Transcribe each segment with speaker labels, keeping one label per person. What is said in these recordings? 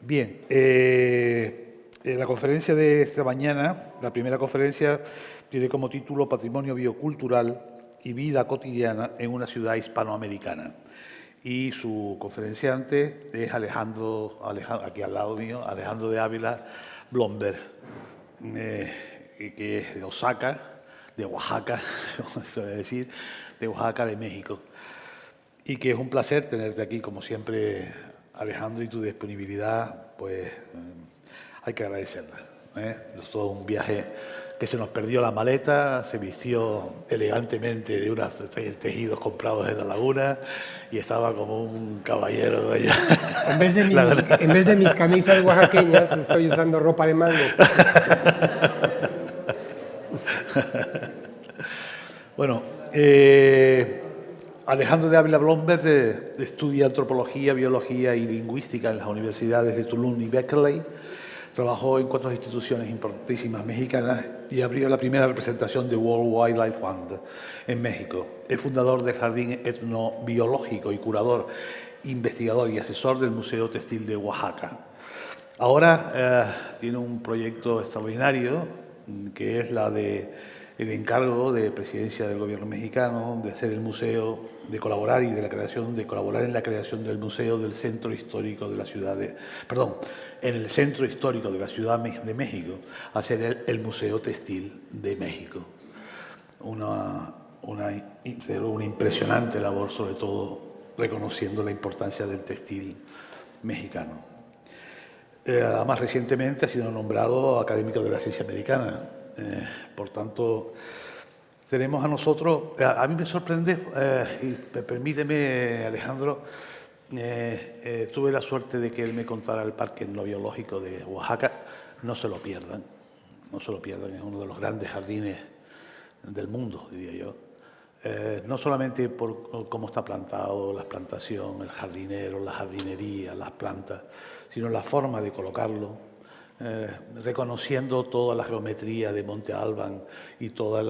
Speaker 1: Bien, la conferencia de esta mañana, la primera conferencia, tiene como título Patrimonio Biocultural y Vida Cotidiana en una ciudad hispanoamericana. Y su conferenciante es Alejandro, aquí al lado mío, Alejandro de Ávila Blomberg, que es de Osaka, de Oaxaca, como se suele decir, de Oaxaca, de México. Y que es un placer tenerte aquí, como siempre, Alejandro, y tu disponibilidad, pues hay que agradecerla. Es todo un viaje que se nos perdió la maleta, se vistió elegantemente de unos tejidos comprados en la laguna y estaba como un caballero allá.
Speaker 2: En vez de mis camisas oaxaqueñas, estoy usando ropa de mango.
Speaker 1: Bueno, Alejandro de Ávila Blomberg estudia antropología, biología y lingüística en las universidades de Tulum y Berkeley. Trabajó en 4 instituciones importantísimas mexicanas y abrió la primera representación de World Wildlife Fund en México. Es fundador del Jardín Etnobiológico y curador, investigador y asesor del Museo Textil de Oaxaca. Ahora tiene un proyecto extraordinario que es el encargo de presidencia del gobierno mexicano de hacer el museo, de colaborar y colaborar en la creación del museo del centro histórico de la ciudad en el centro histórico de la Ciudad de México, hacer el Museo Textil de México. Una impresionante labor, sobre todo reconociendo la importancia del textil mexicano. Además, recientemente ha sido nombrado académico de la ciencia americana. Por tanto, tenemos a nosotros, a mí me sorprende, y permíteme, Alejandro, tuve la suerte de que él me contara el Parque Etnobiológico de Oaxaca. No se lo pierdan, no se lo pierdan, es uno de los grandes jardines del mundo, diría yo. No solamente por cómo está plantado, la plantación, el jardinero, la jardinería, las plantas, sino la forma de colocarlo, reconociendo toda la geometría de Monte Albán y todos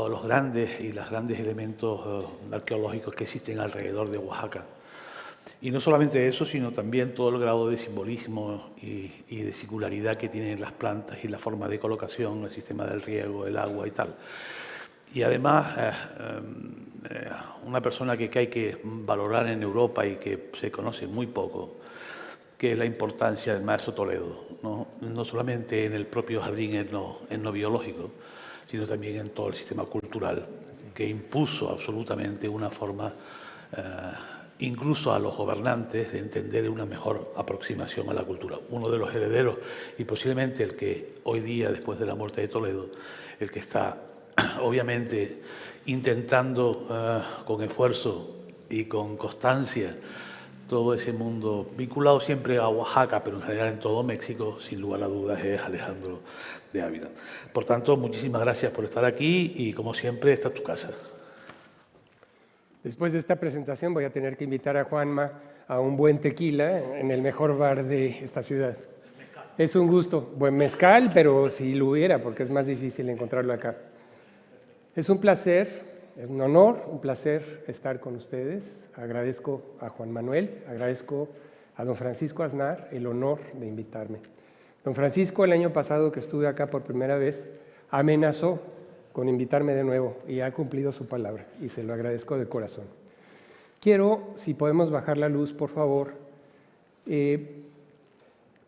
Speaker 1: los grandes elementos arqueológicos que existen alrededor de Oaxaca. Y no solamente eso, sino también todo el grado de simbolismo y de singularidad que tienen las plantas y la forma de colocación, el sistema del riego, el agua y tal. Y además, una persona que hay que valorar en Europa y que se conoce muy poco, que es la importancia del maestro Toledo, no solamente en el propio jardín etnobiológico, sino también en todo el sistema cultural, que impuso absolutamente una forma, incluso a los gobernantes, de entender una mejor aproximación a la cultura. Uno de los herederos, y posiblemente el que hoy día, después de la muerte de Toledo, el que está obviamente intentando con esfuerzo y con constancia todo ese mundo, vinculado siempre a Oaxaca, pero en general en todo México, sin lugar a dudas, es Alejandro de Ávila. Por tanto, muchísimas gracias por estar aquí y, como siempre, esta es tu casa.
Speaker 2: Después de esta presentación voy a tener que invitar a Juanma a un buen tequila en el mejor bar de esta ciudad. Es un gusto. Buen mezcal, pero si lo hubiera, porque es más difícil encontrarlo acá. Es un placer, es un honor, un placer estar con ustedes. Agradezco a Juan Manuel, agradezco a don Francisco Aznar el honor de invitarme. Don Francisco, el año pasado que estuve acá por primera vez, amenazó con invitarme de nuevo y ha cumplido su palabra y se lo agradezco de corazón. Quiero, si podemos bajar la luz, por favor,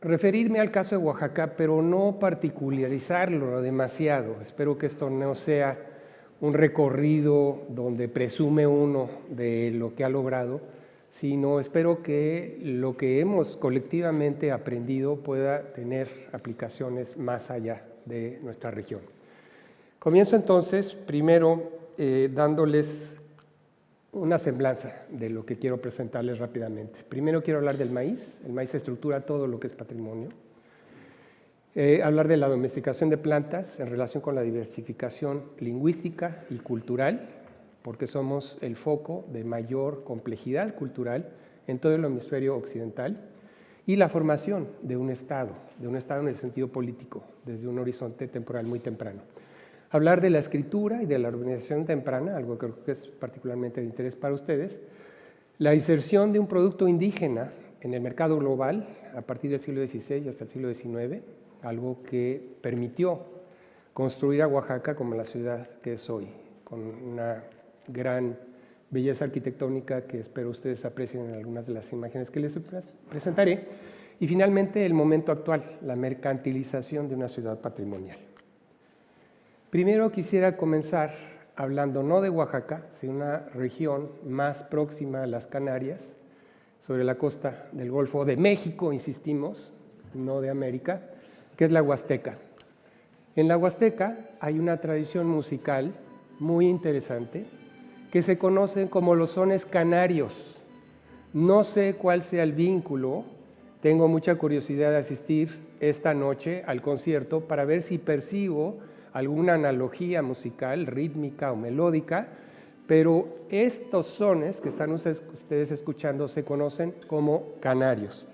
Speaker 2: referirme al caso de Oaxaca, pero no particularizarlo demasiado. Espero que esto no sea un recorrido donde presume uno de lo que ha logrado, sino espero que lo que hemos colectivamente aprendido pueda tener aplicaciones más allá de nuestra región. Comienzo entonces, primero, dándoles una semblanza de lo que quiero presentarles rápidamente. Primero quiero hablar del maíz. El maíz estructura todo lo que es patrimonio. Hablar de la domesticación de plantas en relación con la diversificación lingüística y cultural, porque somos el foco de mayor complejidad cultural en todo el hemisferio occidental, y la formación de un Estado en el sentido político, desde un horizonte temporal muy temprano. Hablar de la escritura y de la urbanización temprana, algo que creo que es particularmente de interés para ustedes, la inserción de un producto indígena en el mercado global a partir del siglo XVI hasta el siglo XIX, algo que permitió construir a Oaxaca como la ciudad que es hoy, con una gran belleza arquitectónica que espero ustedes aprecien en algunas de las imágenes que les presentaré. Y finalmente el momento actual, la mercantilización de una ciudad patrimonial. Primero quisiera comenzar hablando no de Oaxaca, sino de una región más próxima a las Canarias, sobre la costa del Golfo de México, insistimos, no de América, que es la Huasteca. En la Huasteca hay una tradición musical muy interesante que se conocen como los sones canarios. No sé cuál sea el vínculo, tengo mucha curiosidad de asistir esta noche al concierto para ver si percibo alguna analogía musical, rítmica o melódica, pero estos sones que están ustedes escuchando se conocen como canarios.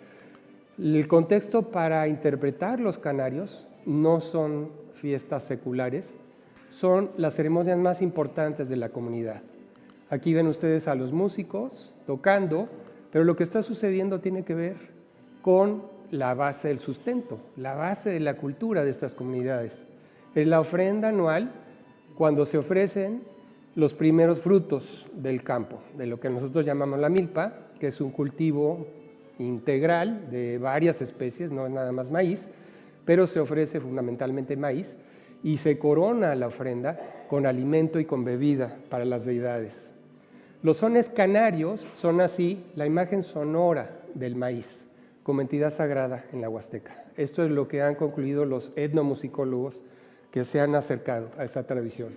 Speaker 2: El contexto para interpretar los canarios no son fiestas seculares, son las ceremonias más importantes de la comunidad. Aquí ven ustedes a los músicos tocando, pero lo que está sucediendo tiene que ver con la base del sustento, la base de la cultura de estas comunidades. Es la ofrenda anual cuando se ofrecen los primeros frutos del campo, de lo que nosotros llamamos la milpa, que es un cultivo integral de varias especies, no es nada más maíz, pero se ofrece fundamentalmente maíz y se corona la ofrenda con alimento y con bebida para las deidades. Los sones canarios son así la imagen sonora del maíz como entidad sagrada en la Huasteca. Esto es lo que han concluido los etnomusicólogos que se han acercado a esta tradición.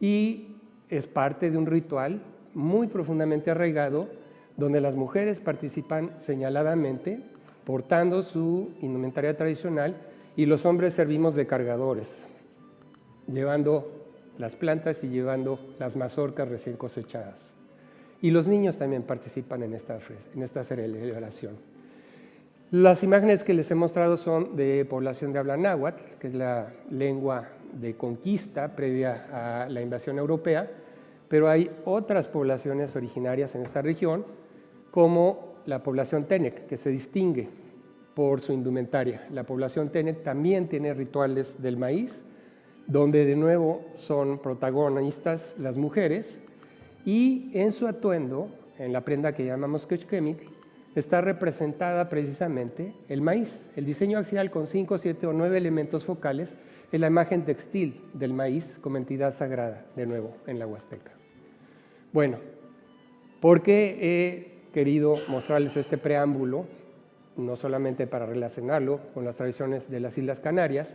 Speaker 2: Y es parte de un ritual muy profundamente arraigado donde las mujeres participan señaladamente portando su indumentaria tradicional y los hombres servimos de cargadores, llevando las plantas y llevando las mazorcas recién cosechadas. Y los niños también participan en esta celebración. Las imágenes que les he mostrado son de población de habla náhuatl, que es la lengua de conquista previa a la invasión europea, pero hay otras poblaciones originarias en esta región, como la población Tenec, que se distingue por su indumentaria. La población Tenec también tiene rituales del maíz, donde de nuevo son protagonistas las mujeres, y en su atuendo, en la prenda que llamamos quechquemictl, está representada precisamente el maíz. El diseño axial con 5, 7 o 9 elementos focales es la imagen textil del maíz como entidad sagrada, de nuevo, en la Huasteca. Bueno, ¿por qué he querido mostrarles este preámbulo? No solamente para relacionarlo con las tradiciones de las Islas Canarias,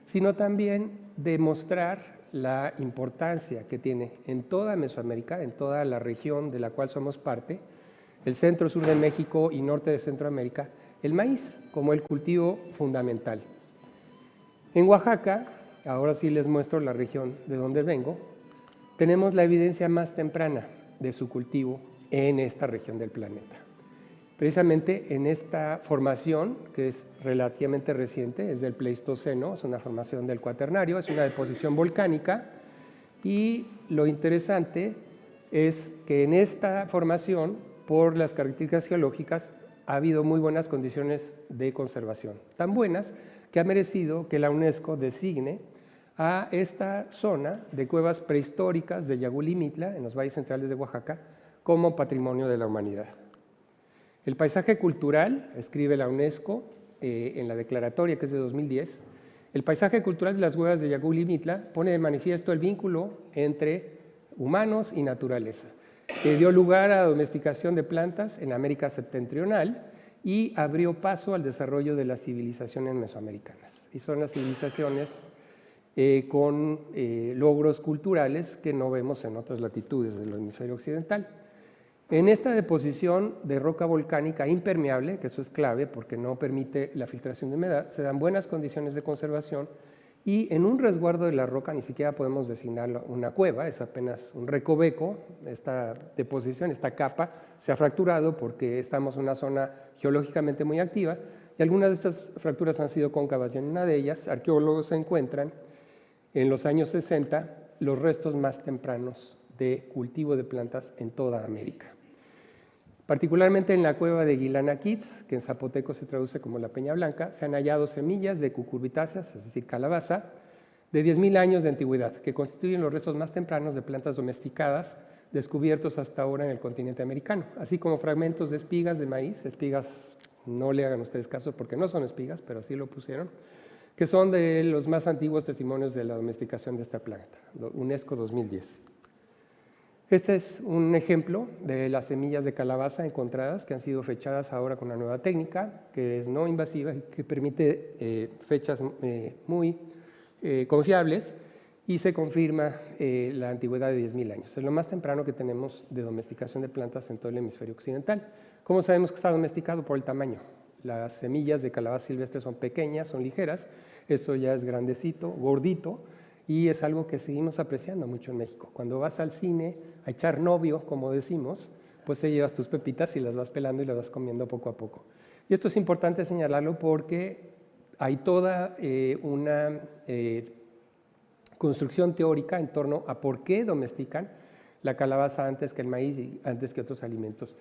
Speaker 2: sino también demostrar la importancia que tiene en toda Mesoamérica, en toda la región de la cual somos parte, el centro-sur de México y norte de Centroamérica, el maíz como el cultivo fundamental. En Oaxaca, ahora sí les muestro la región de donde vengo, tenemos la evidencia más temprana de su cultivo en esta región del planeta. Precisamente en esta formación, que es relativamente reciente, es del Pleistoceno, es una formación del Cuaternario, es una deposición volcánica, y lo interesante es que en esta formación, por las características geológicas, ha habido muy buenas condiciones de conservación, tan buenas que ha merecido que la UNESCO designe a esta zona de cuevas prehistóricas de Yagulimitla, en los valles centrales de Oaxaca, como Patrimonio de la Humanidad. El paisaje cultural, escribe la UNESCO en la declaratoria que es de 2010, el paisaje cultural de las cuevas de Yagulimitla pone de manifiesto el vínculo entre humanos y naturaleza, que dio lugar a la domesticación de plantas en América septentrional y abrió paso al desarrollo de las civilizaciones mesoamericanas. Y son las civilizaciones con logros culturales que no vemos en otras latitudes del hemisferio occidental. En esta deposición de roca volcánica impermeable, que eso es clave porque no permite la filtración de humedad, se dan buenas condiciones de conservación y en un resguardo de la roca ni siquiera podemos designarlo una cueva, es apenas un recoveco. Esta deposición, esta capa, se ha fracturado porque estamos en una zona geológicamente muy activa y algunas de estas fracturas han sido cóncavas y en una de ellas arqueólogos encuentran en los años 60 los restos más tempranos de cultivo de plantas en toda América. Particularmente en la cueva de Guilanaquitz, que en zapoteco se traduce como la Peña Blanca, se han hallado semillas de cucurbitáceas, es decir, calabaza, de 10.000 años de antigüedad, que constituyen los restos más tempranos de plantas domesticadas descubiertos hasta ahora en el continente americano, así como fragmentos de espigas de maíz, espigas, no le hagan ustedes caso porque no son espigas, pero así lo pusieron, que son de los más antiguos testimonios de la domesticación de esta planta, UNESCO 2010. Este es un ejemplo de las semillas de calabaza encontradas que han sido fechadas ahora con una nueva técnica que es no invasiva y que permite fechas muy confiables y se confirma la antigüedad de 10.000 años. Es lo más temprano que tenemos de domesticación de plantas en todo el hemisferio occidental. ¿Cómo sabemos que está domesticado? Por el tamaño. Las semillas de calabaza silvestre son pequeñas, son ligeras. Esto ya es grandecito, gordito, y es algo que seguimos apreciando mucho en México. Cuando vas al cine a echar novio, como decimos, pues te llevas tus pepitas y las vas pelando y las vas comiendo poco a poco. Y esto es importante señalarlo porque hay toda una construcción teórica en torno a por qué domestican la calabaza antes que el maíz y antes que otros alimentos.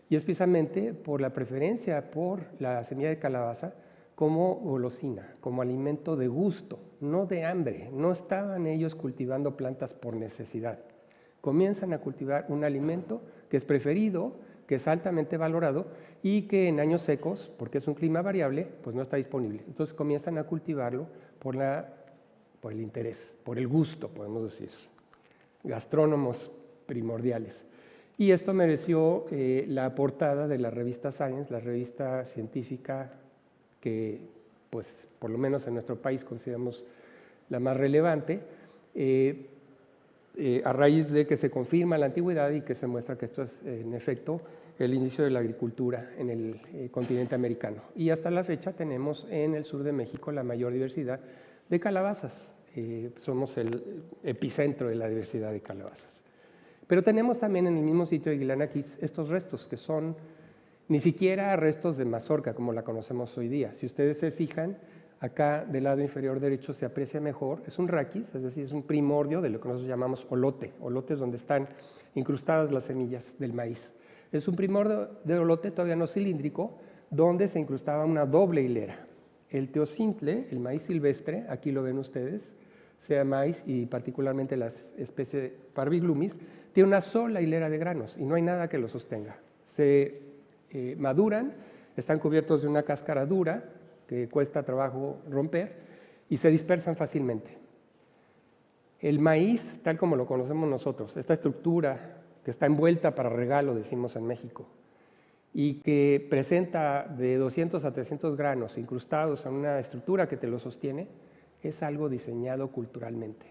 Speaker 2: Y es precisamente por la preferencia por la semilla de calabaza como golosina, como alimento de gusto, no de hambre. No estaban ellos cultivando plantas por necesidad. Comienzan a cultivar un alimento que es preferido, que es altamente valorado y que en años secos, porque es un clima variable, pues no está disponible. Entonces comienzan a cultivarlo por el interés, por el gusto, podemos decir. Gastrónomos primordiales. Y esto mereció la portada de la revista Science, la revista científica que, pues, por lo menos en nuestro país consideramos la más relevante, a raíz de que se confirma la antigüedad y que se muestra que esto es, en efecto, el inicio de la agricultura en el continente americano. Y hasta la fecha tenemos en el sur de México la mayor diversidad de calabazas. Somos el epicentro de la diversidad de calabazas. Pero tenemos también en el mismo sitio de Guilanaquitz estos restos que son ni siquiera restos de mazorca como la conocemos hoy día. Si ustedes se fijan, acá del lado inferior derecho se aprecia mejor, es un raquis, es decir, es un primordio de lo que nosotros llamamos olote. Olote es donde están incrustadas las semillas del maíz. Es un primordio de olote todavía no cilíndrico, donde se incrustaba una doble hilera. El teocintle, el maíz silvestre, aquí lo ven ustedes, sea maíz y particularmente la especie Parviglumis, tiene una sola hilera de granos y no hay nada que lo sostenga. Se maduran, están cubiertos de una cáscara dura que cuesta trabajo romper y se dispersan fácilmente. El maíz, tal como lo conocemos nosotros, esta estructura que está envuelta para regalo, decimos en México, y que presenta de 200 a 300 granos incrustados en una estructura que te lo sostiene, es algo diseñado culturalmente.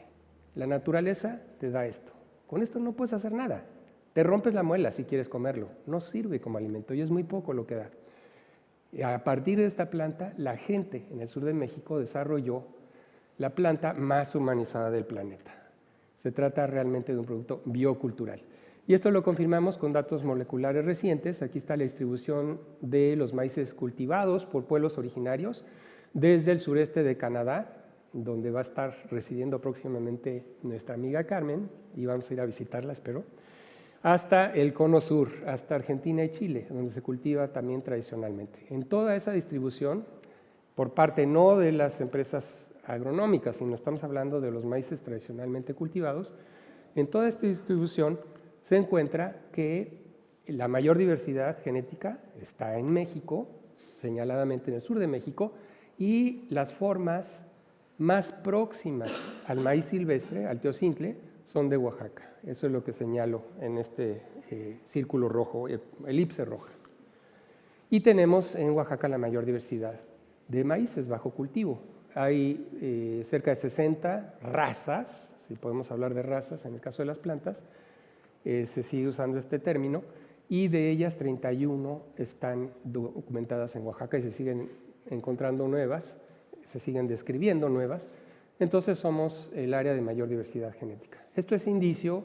Speaker 2: La naturaleza te da esto. Con esto no puedes hacer nada. Te rompes la muela si quieres comerlo. No sirve como alimento y es muy poco lo que da. A partir de esta planta, la gente en el sur de México desarrolló la planta más humanizada del planeta. Se trata realmente de un producto biocultural. Y esto lo confirmamos con datos moleculares recientes. Aquí está la distribución de los maíces cultivados por pueblos originarios desde el sureste de Canadá, donde va a estar residiendo próximamente nuestra amiga Carmen, y vamos a ir a visitarla, espero, hasta el cono sur, hasta Argentina y Chile, donde se cultiva también tradicionalmente. En toda esa distribución, por parte no de las empresas agronómicas, sino estamos hablando de los maíces tradicionalmente cultivados, en toda esta distribución se encuentra que la mayor diversidad genética está en México, señaladamente en el sur de México, y las formas más próximas al maíz silvestre, al teocintle, son de Oaxaca. Eso es lo que señalo en este círculo rojo, elipse roja. Y tenemos en Oaxaca la mayor diversidad de maíces bajo cultivo. Hay cerca de 60 razas, si podemos hablar de razas en el caso de las plantas, se sigue usando este término, y de ellas 31 están documentadas en Oaxaca y se siguen encontrando nuevas, se siguen describiendo nuevas. Entonces somos el área de mayor diversidad genética. Esto es indicio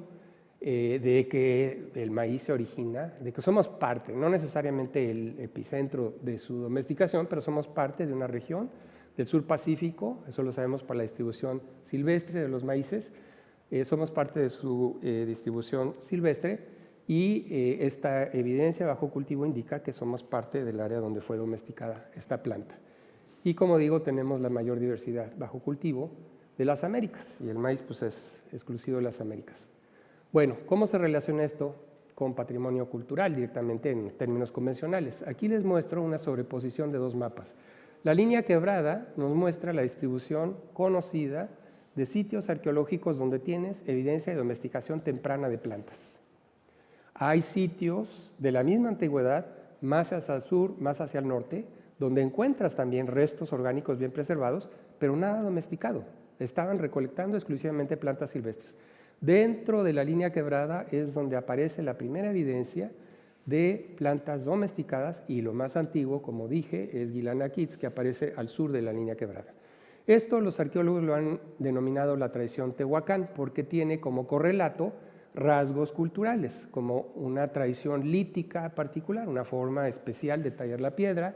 Speaker 2: de que el maíz se origina, de que somos parte, no necesariamente el epicentro de su domesticación, pero somos parte de una región del sur Pacífico, eso lo sabemos por la distribución silvestre de los maíces, somos parte de su distribución silvestre y esta evidencia bajo cultivo indica que somos parte del área donde fue domesticada esta planta. Y como digo, tenemos la mayor diversidad bajo cultivo de las Américas, y el maíz pues es exclusivo de las Américas. Bueno, ¿cómo se relaciona esto con patrimonio cultural directamente en términos convencionales? Aquí les muestro una sobreposición de dos mapas. La línea quebrada nos muestra la distribución conocida de sitios arqueológicos donde tienes evidencia de domesticación temprana de plantas. Hay sitios de la misma antigüedad, más hacia el sur, más hacia el norte, donde encuentras también restos orgánicos bien preservados, pero nada domesticado. Estaban recolectando exclusivamente plantas silvestres. Dentro de la línea quebrada es donde aparece la primera evidencia de plantas domesticadas, y lo más antiguo, como dije, es Guilana Kitz, que aparece al sur de la línea quebrada. Esto los arqueólogos lo han denominado la tradición tehuacán, porque tiene como correlato rasgos culturales, como una tradición lítica particular, una forma especial de tallar la piedra,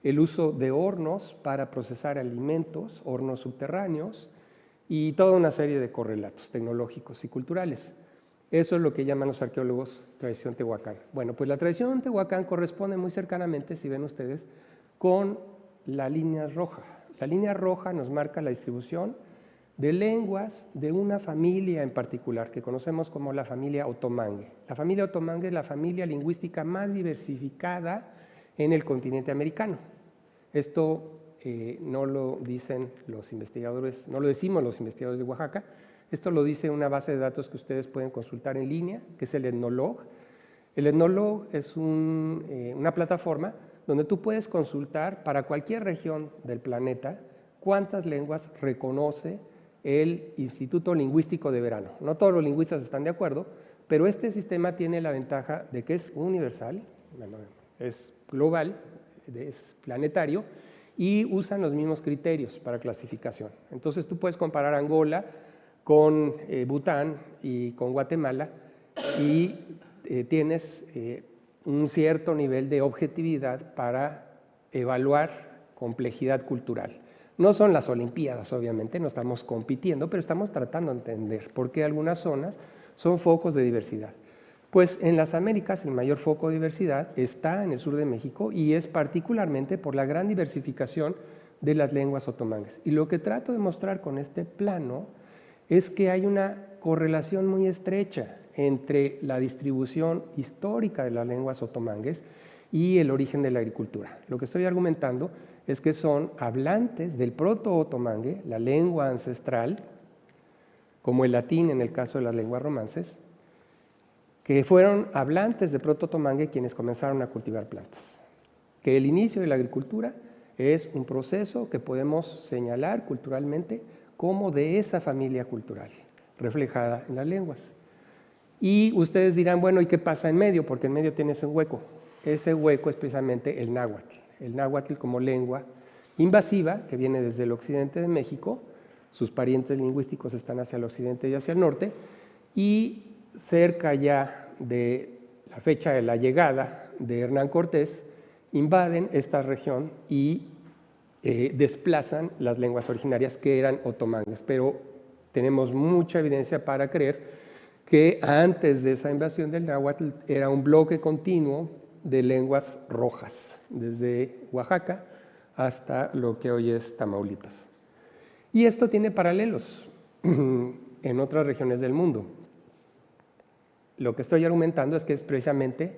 Speaker 2: el uso de hornos para procesar alimentos, hornos subterráneos, y toda una serie de correlatos tecnológicos y culturales. Eso es lo que llaman los arqueólogos tradición tehuacán. Bueno, pues la tradición tehuacán corresponde muy cercanamente, si ven ustedes, con la línea roja. La línea roja nos marca la distribución de lenguas de una familia en particular, que conocemos como la familia otomangue. La familia otomangue es la familia lingüística más diversificada en el continente americano. Esto no lo dicen los investigadores, no lo decimos los investigadores de Oaxaca, esto lo dice una base de datos que ustedes pueden consultar en línea, que es el Ethnologue. El Ethnologue es una plataforma donde tú puedes consultar para cualquier región del planeta cuántas lenguas reconoce el Instituto Lingüístico de Verano. No todos los lingüistas están de acuerdo, pero este sistema tiene la ventaja de que es universal, es global, es planetario, y usan los mismos criterios para clasificación. Entonces tú puedes comparar Angola con Bután y con Guatemala y tienes un cierto nivel de objetividad para evaluar complejidad cultural. No son las Olimpiadas, obviamente, no estamos compitiendo, pero estamos tratando de entender por qué algunas zonas son focos de diversidad. Pues en las Américas el mayor foco de diversidad está en el sur de México, y es particularmente por la gran diversificación de las lenguas otomangues. Y lo que trato de mostrar con este plano es que hay una correlación muy estrecha entre la distribución histórica de las lenguas otomangues y el origen de la agricultura. Lo que estoy argumentando es que son hablantes del proto-otomangue, la lengua ancestral, como el latín en el caso de las lenguas romances, que fueron hablantes de proto-otomangue quienes comenzaron a cultivar plantas. Que el inicio de la agricultura es un proceso que podemos señalar culturalmente como de esa familia cultural, reflejada en las lenguas. Y ustedes dirán, bueno, ¿y qué pasa en medio? Porque en medio tienes un hueco. Ese hueco es precisamente el náhuatl. El náhuatl como lengua invasiva que viene desde el occidente de México, sus parientes lingüísticos están hacia el occidente y hacia el norte, y cerca ya de la fecha de la llegada de Hernán Cortés, invaden esta región y desplazan las lenguas originarias que eran otomangues. Pero tenemos mucha evidencia para creer que antes de esa invasión del náhuatl era un bloque continuo de lenguas rojas, desde Oaxaca hasta lo que hoy es Tamaulipas. Y esto tiene paralelos en otras regiones del mundo. Lo que estoy argumentando es que es precisamente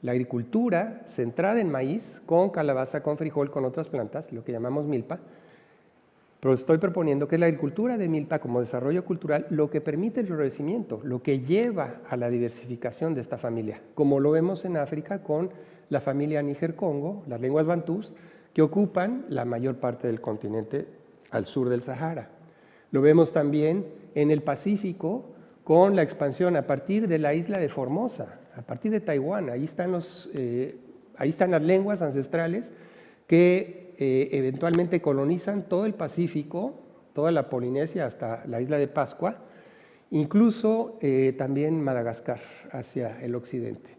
Speaker 2: la agricultura centrada en maíz, con calabaza, con frijol, con otras plantas, lo que llamamos milpa, pero estoy proponiendo que es la agricultura de milpa como desarrollo cultural lo que permite el florecimiento, lo que lleva a la diversificación de esta familia, como lo vemos en África con la familia Níger-Congo, las lenguas bantús, que ocupan la mayor parte del continente al sur del Sahara. Lo vemos también en el Pacífico con la expansión a partir de la isla de Formosa, a partir de Taiwán. Ahí están las lenguas ancestrales que eventualmente colonizan todo el Pacífico, toda la Polinesia hasta la isla de Pascua, incluso también Madagascar hacia el occidente.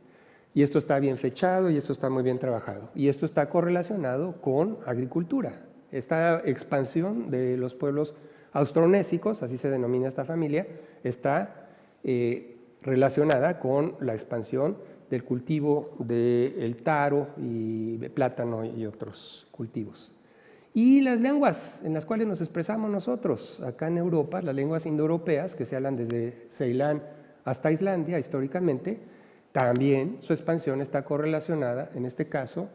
Speaker 2: Y esto está bien fechado y esto está muy bien trabajado. Y esto está correlacionado con agricultura. Esta expansión de los pueblos austronésicos, así se denomina esta familia, está relacionada con la expansión del cultivo del taro y de plátano y otros cultivos. Y las lenguas en las cuales nos expresamos nosotros, acá en Europa, las lenguas indoeuropeas, que se hablan desde Ceilán hasta Islandia históricamente, también su expansión está correlacionada, en este caso,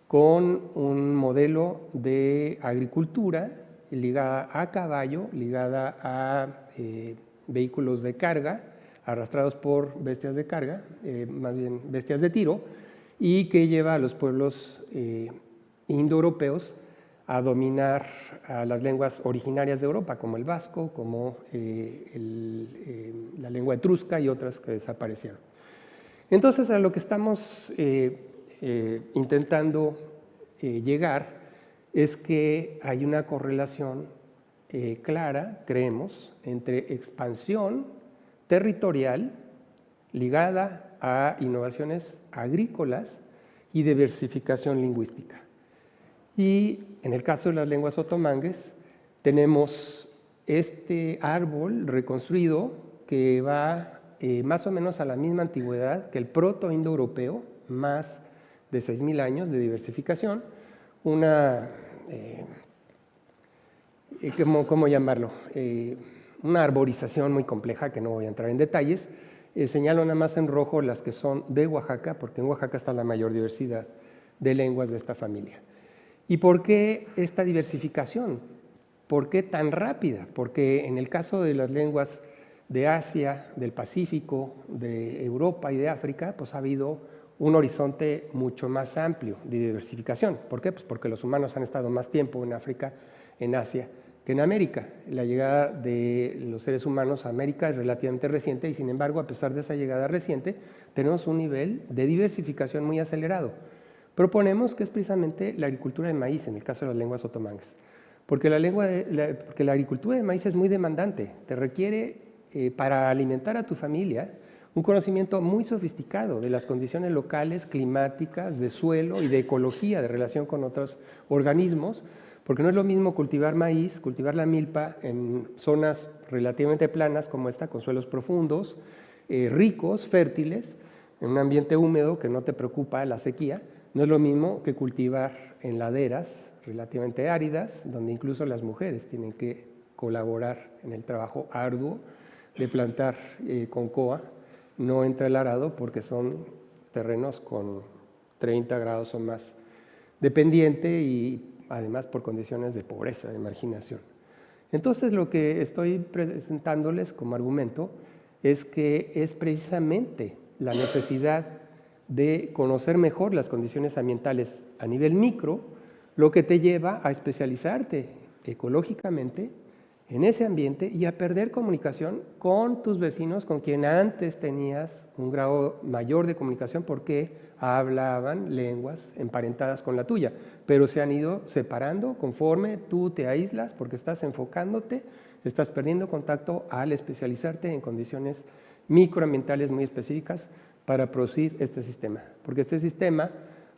Speaker 2: con un modelo de agricultura ligada a caballo, ligada a vehículos de carga, arrastrados por bestias de carga, más bien bestias de tiro, y que lleva a los pueblos indoeuropeos a dominar a las lenguas originarias de Europa, como el vasco, como la lengua etrusca y otras que desaparecieron. Entonces, a lo que estamos intentando llegar es que hay una correlación clara, creemos, entre expansión territorial ligada a innovaciones agrícolas y diversificación lingüística. Y en el caso de las lenguas otomangues, tenemos este árbol reconstruido que va más o menos a la misma antigüedad que el proto-indoeuropeo, más de 6.000 años de diversificación, una, ¿cómo llamarlo? Una arborización muy compleja, que no voy a entrar en detalles. Señalo nada más en rojo las que son de Oaxaca, porque en Oaxaca está la mayor diversidad de lenguas de esta familia. ¿Y por qué esta diversificación? ¿Por qué tan rápida? Porque en el caso de las lenguas de Asia, del Pacífico, de Europa y de África, pues ha habido un horizonte mucho más amplio de diversificación. ¿Por qué? Pues porque los humanos han estado más tiempo en África, en Asia, que en América. La llegada de los seres humanos a América es relativamente reciente y, sin embargo, a pesar de esa llegada reciente, tenemos un nivel de diversificación muy acelerado. Proponemos que es precisamente la agricultura de maíz, en el caso de las lenguas otomangues, porque la agricultura de maíz es muy demandante, te requiere para alimentar a tu familia un conocimiento muy sofisticado de las condiciones locales, climáticas, de suelo y de ecología, de relación con otros organismos, porque no es lo mismo cultivar maíz, cultivar la milpa en zonas relativamente planas como esta, con suelos profundos, ricos, fértiles, en un ambiente húmedo que no te preocupa la sequía. No es lo mismo que cultivar en laderas relativamente áridas, donde incluso las mujeres tienen que colaborar en el trabajo arduo de plantar con coa. No entra el arado porque son terrenos con 30 grados o más de pendiente y además por condiciones de pobreza, de marginación. Entonces, lo que estoy presentándoles como argumento es que es precisamente la necesidad de conocer mejor las condiciones ambientales a nivel micro, lo que te lleva a especializarte ecológicamente en ese ambiente y a perder comunicación con tus vecinos, con quien antes tenías un grado mayor de comunicación porque hablaban lenguas emparentadas con la tuya, pero se han ido separando conforme tú te aíslas porque estás enfocándote, estás perdiendo contacto al especializarte en condiciones microambientales muy específicas para producir este sistema. Porque este sistema,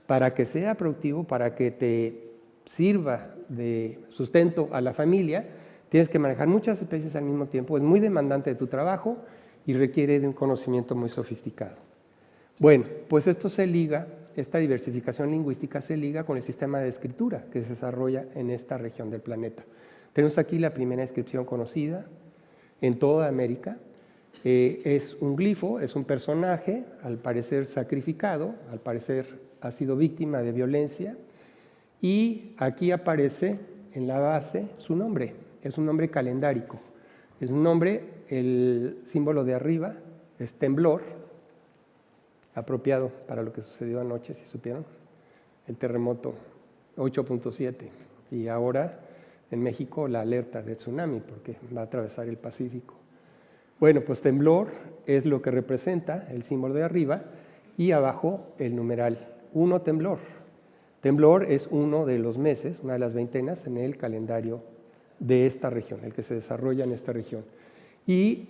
Speaker 2: para que sea productivo, para que te sirva de sustento a la familia, tienes que manejar muchas especies al mismo tiempo, es muy demandante de tu trabajo y requiere de un conocimiento muy sofisticado. Bueno, pues esto se liga, esta diversificación lingüística se liga con el sistema de escritura que se desarrolla en esta región del planeta. Tenemos aquí la primera inscripción conocida en toda América. Es un glifo, es un personaje, al parecer sacrificado, al parecer ha sido víctima de violencia, y aquí aparece en la base su nombre. Es un nombre calendárico, es un nombre, el símbolo de arriba es temblor, apropiado para lo que sucedió anoche, si supieron, el terremoto 8.7, y ahora en México la alerta de tsunami porque va a atravesar el Pacífico. Bueno, pues temblor es lo que representa el símbolo de arriba y abajo el numeral 1 temblor. Temblor es uno de los meses, una de las veintenas en el calendario de esta región, el que se desarrolla en esta región. Y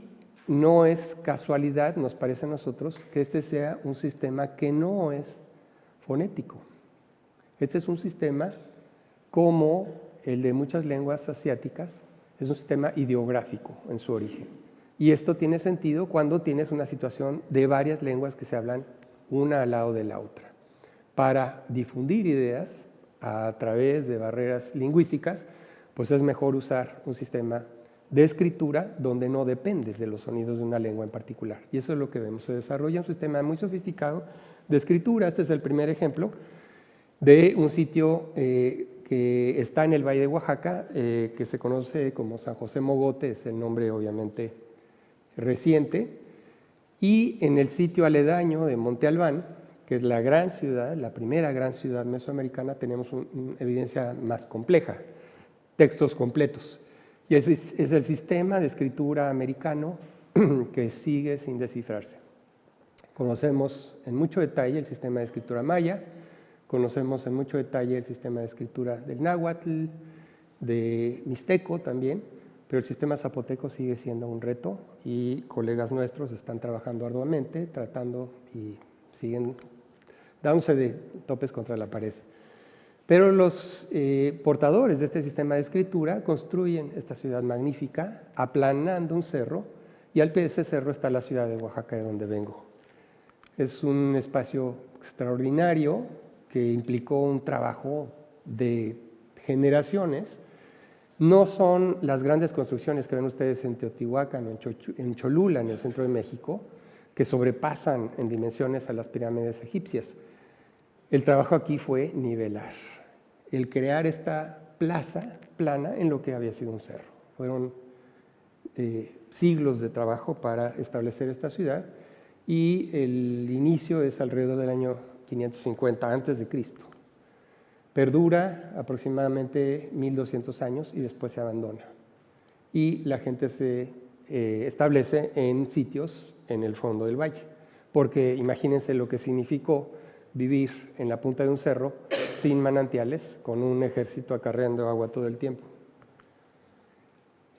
Speaker 2: no es casualidad, nos parece a nosotros, que este sea un sistema que no es fonético. Este es un sistema como el de muchas lenguas asiáticas, es un sistema ideográfico en su origen. Y esto tiene sentido cuando tienes una situación de varias lenguas que se hablan una al lado de la otra. Para difundir ideas a través de barreras lingüísticas, pues es mejor usar un sistema de escritura donde no dependes de los sonidos de una lengua en particular. Y eso es lo que vemos. Se desarrolla un sistema muy sofisticado de escritura. Este es el primer ejemplo de un sitio que está en el Valle de Oaxaca, que se conoce como San José Mogote, es el nombre obviamente reciente, y en el sitio aledaño de Monte Albán, que es la gran ciudad, la primera gran ciudad mesoamericana, tenemos una evidencia más compleja, textos completos. Y es el sistema de escritura americano que sigue sin descifrarse. Conocemos en mucho detalle el sistema de escritura maya, conocemos en mucho detalle el sistema de escritura del náhuatl, de mixteco también, pero el sistema zapoteco sigue siendo un reto y colegas nuestros están trabajando arduamente, tratando y siguen dándose de topes contra la pared. Pero los portadores de este sistema de escritura construyen esta ciudad magnífica, aplanando un cerro, y al pie de ese cerro está la ciudad de Oaxaca, de donde vengo. Es un espacio extraordinario que implicó un trabajo de generaciones. No son las grandes construcciones que ven ustedes en Teotihuacán o en Cholula, en el centro de México, que sobrepasan en dimensiones a las pirámides egipcias. El trabajo aquí fue nivelar, el crear esta plaza plana en lo que había sido un cerro. Fueron siglos de trabajo para establecer esta ciudad y el inicio es alrededor del año 550 a.C. Perdura aproximadamente 1200 años y después se abandona. Y la gente se establece en sitios en el fondo del valle, porque imagínense lo que significó vivir en la punta de un cerro sin manantiales, con un ejército acarreando agua todo el tiempo.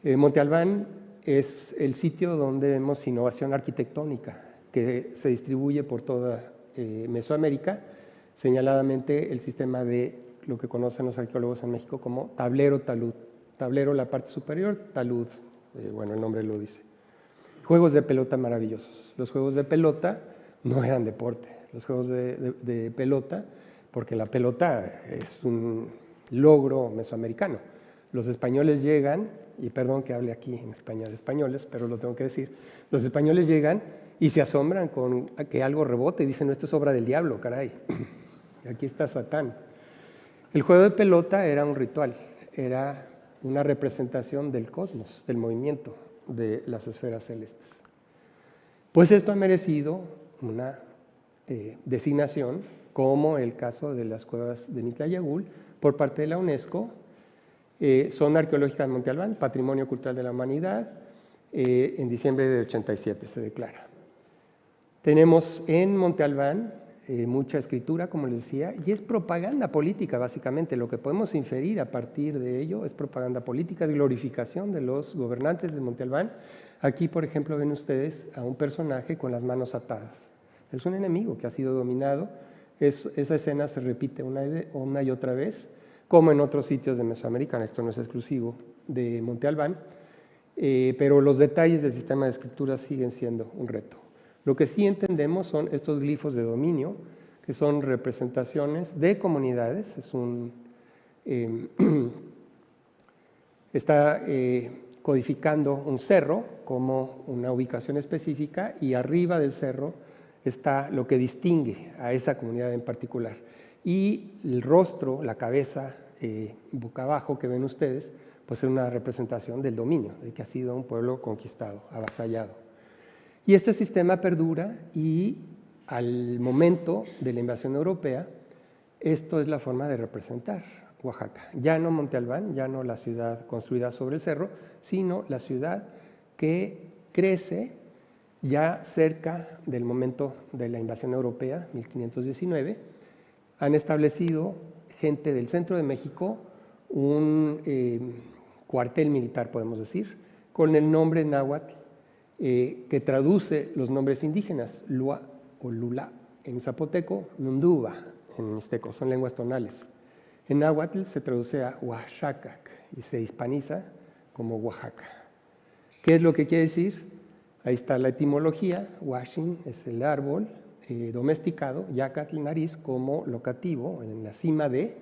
Speaker 2: Monte Albán es el sitio donde vemos innovación arquitectónica que se distribuye por toda Mesoamérica, señaladamente el sistema de lo que conocen los arqueólogos en México como tablero-talud. Tablero la parte superior, talud, bueno, el nombre lo dice. Juegos de pelota maravillosos. Los juegos de pelota no eran deporte. Los juegos de pelota, porque la pelota es un logro mesoamericano. Los españoles llegan, y perdón que hable aquí en español de españoles, pero lo tengo que decir, los españoles llegan y se asombran con que algo rebote y dicen, no, esto es obra del diablo, caray. Aquí está Satán. El juego de pelota era un ritual, era una representación del cosmos, del movimiento de las esferas celestes. Pues esto ha merecido una designación, como el caso de las cuevas de Mitlayagul, por parte de la UNESCO. Zona arqueológica de Monte Albán, Patrimonio Cultural de la Humanidad, en diciembre de 87 se declara. Tenemos en Monte Albán mucha escritura, como les decía, y es propaganda política, básicamente. Lo que podemos inferir a partir de ello es propaganda política, es glorificación de los gobernantes de Monte Albán. Aquí, por ejemplo, ven ustedes a un personaje con las manos atadas. Es un enemigo que ha sido dominado. Esa escena se repite una y otra vez, como en otros sitios de Mesoamérica. Esto no es exclusivo de Monte Albán, pero los detalles del sistema de escritura siguen siendo un reto. Lo que sí entendemos son estos glifos de dominio, que son representaciones de comunidades. Está codificando un cerro como una ubicación específica y arriba del cerro está lo que distingue a esa comunidad en particular. Y el rostro, la cabeza, boca abajo que ven ustedes, pues es una representación del dominio, de que ha sido un pueblo conquistado, avasallado. Y este sistema perdura y al momento de la invasión europea, esto es la forma de representar Oaxaca. Ya no Monte Albán, ya no la ciudad construida sobre el cerro, sino la ciudad que crece ya cerca del momento de la invasión europea, 1519. Han establecido gente del centro de México un cuartel militar, podemos decir, con el nombre náhuatl, que traduce los nombres indígenas, Lua o Lula en zapoteco, Nunduba en mixteco, son lenguas tonales. En náhuatl se traduce a Oaxacac y se hispaniza como Oaxaca. ¿Qué es lo que quiere decir? Ahí está la etimología, washing es el árbol domesticado, yacat el nariz como locativo en la cima de,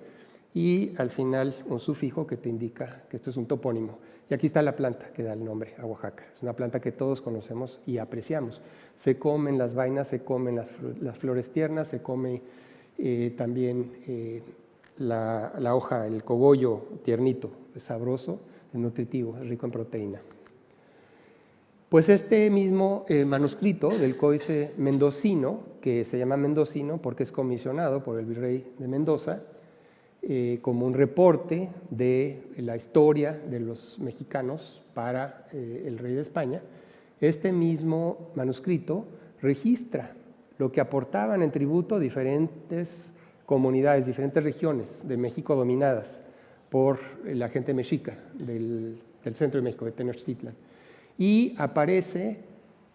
Speaker 2: y al final un sufijo que te indica que esto es un topónimo. Y aquí está la planta que da el nombre a Oaxaca. Es una planta que todos conocemos y apreciamos. Se comen las vainas, se comen las flores tiernas, se come también la hoja, el cogollo tiernito, es sabroso, es nutritivo, es rico en proteína. Pues este mismo manuscrito del Códice Mendocino, que se llama Mendocino porque es comisionado por el virrey de Mendoza, como un reporte de la historia de los mexicanos para el rey de España, este mismo manuscrito registra lo que aportaban en tributo diferentes comunidades, diferentes regiones de México dominadas por la gente mexica del centro de México, de Tenochtitlan. Y aparece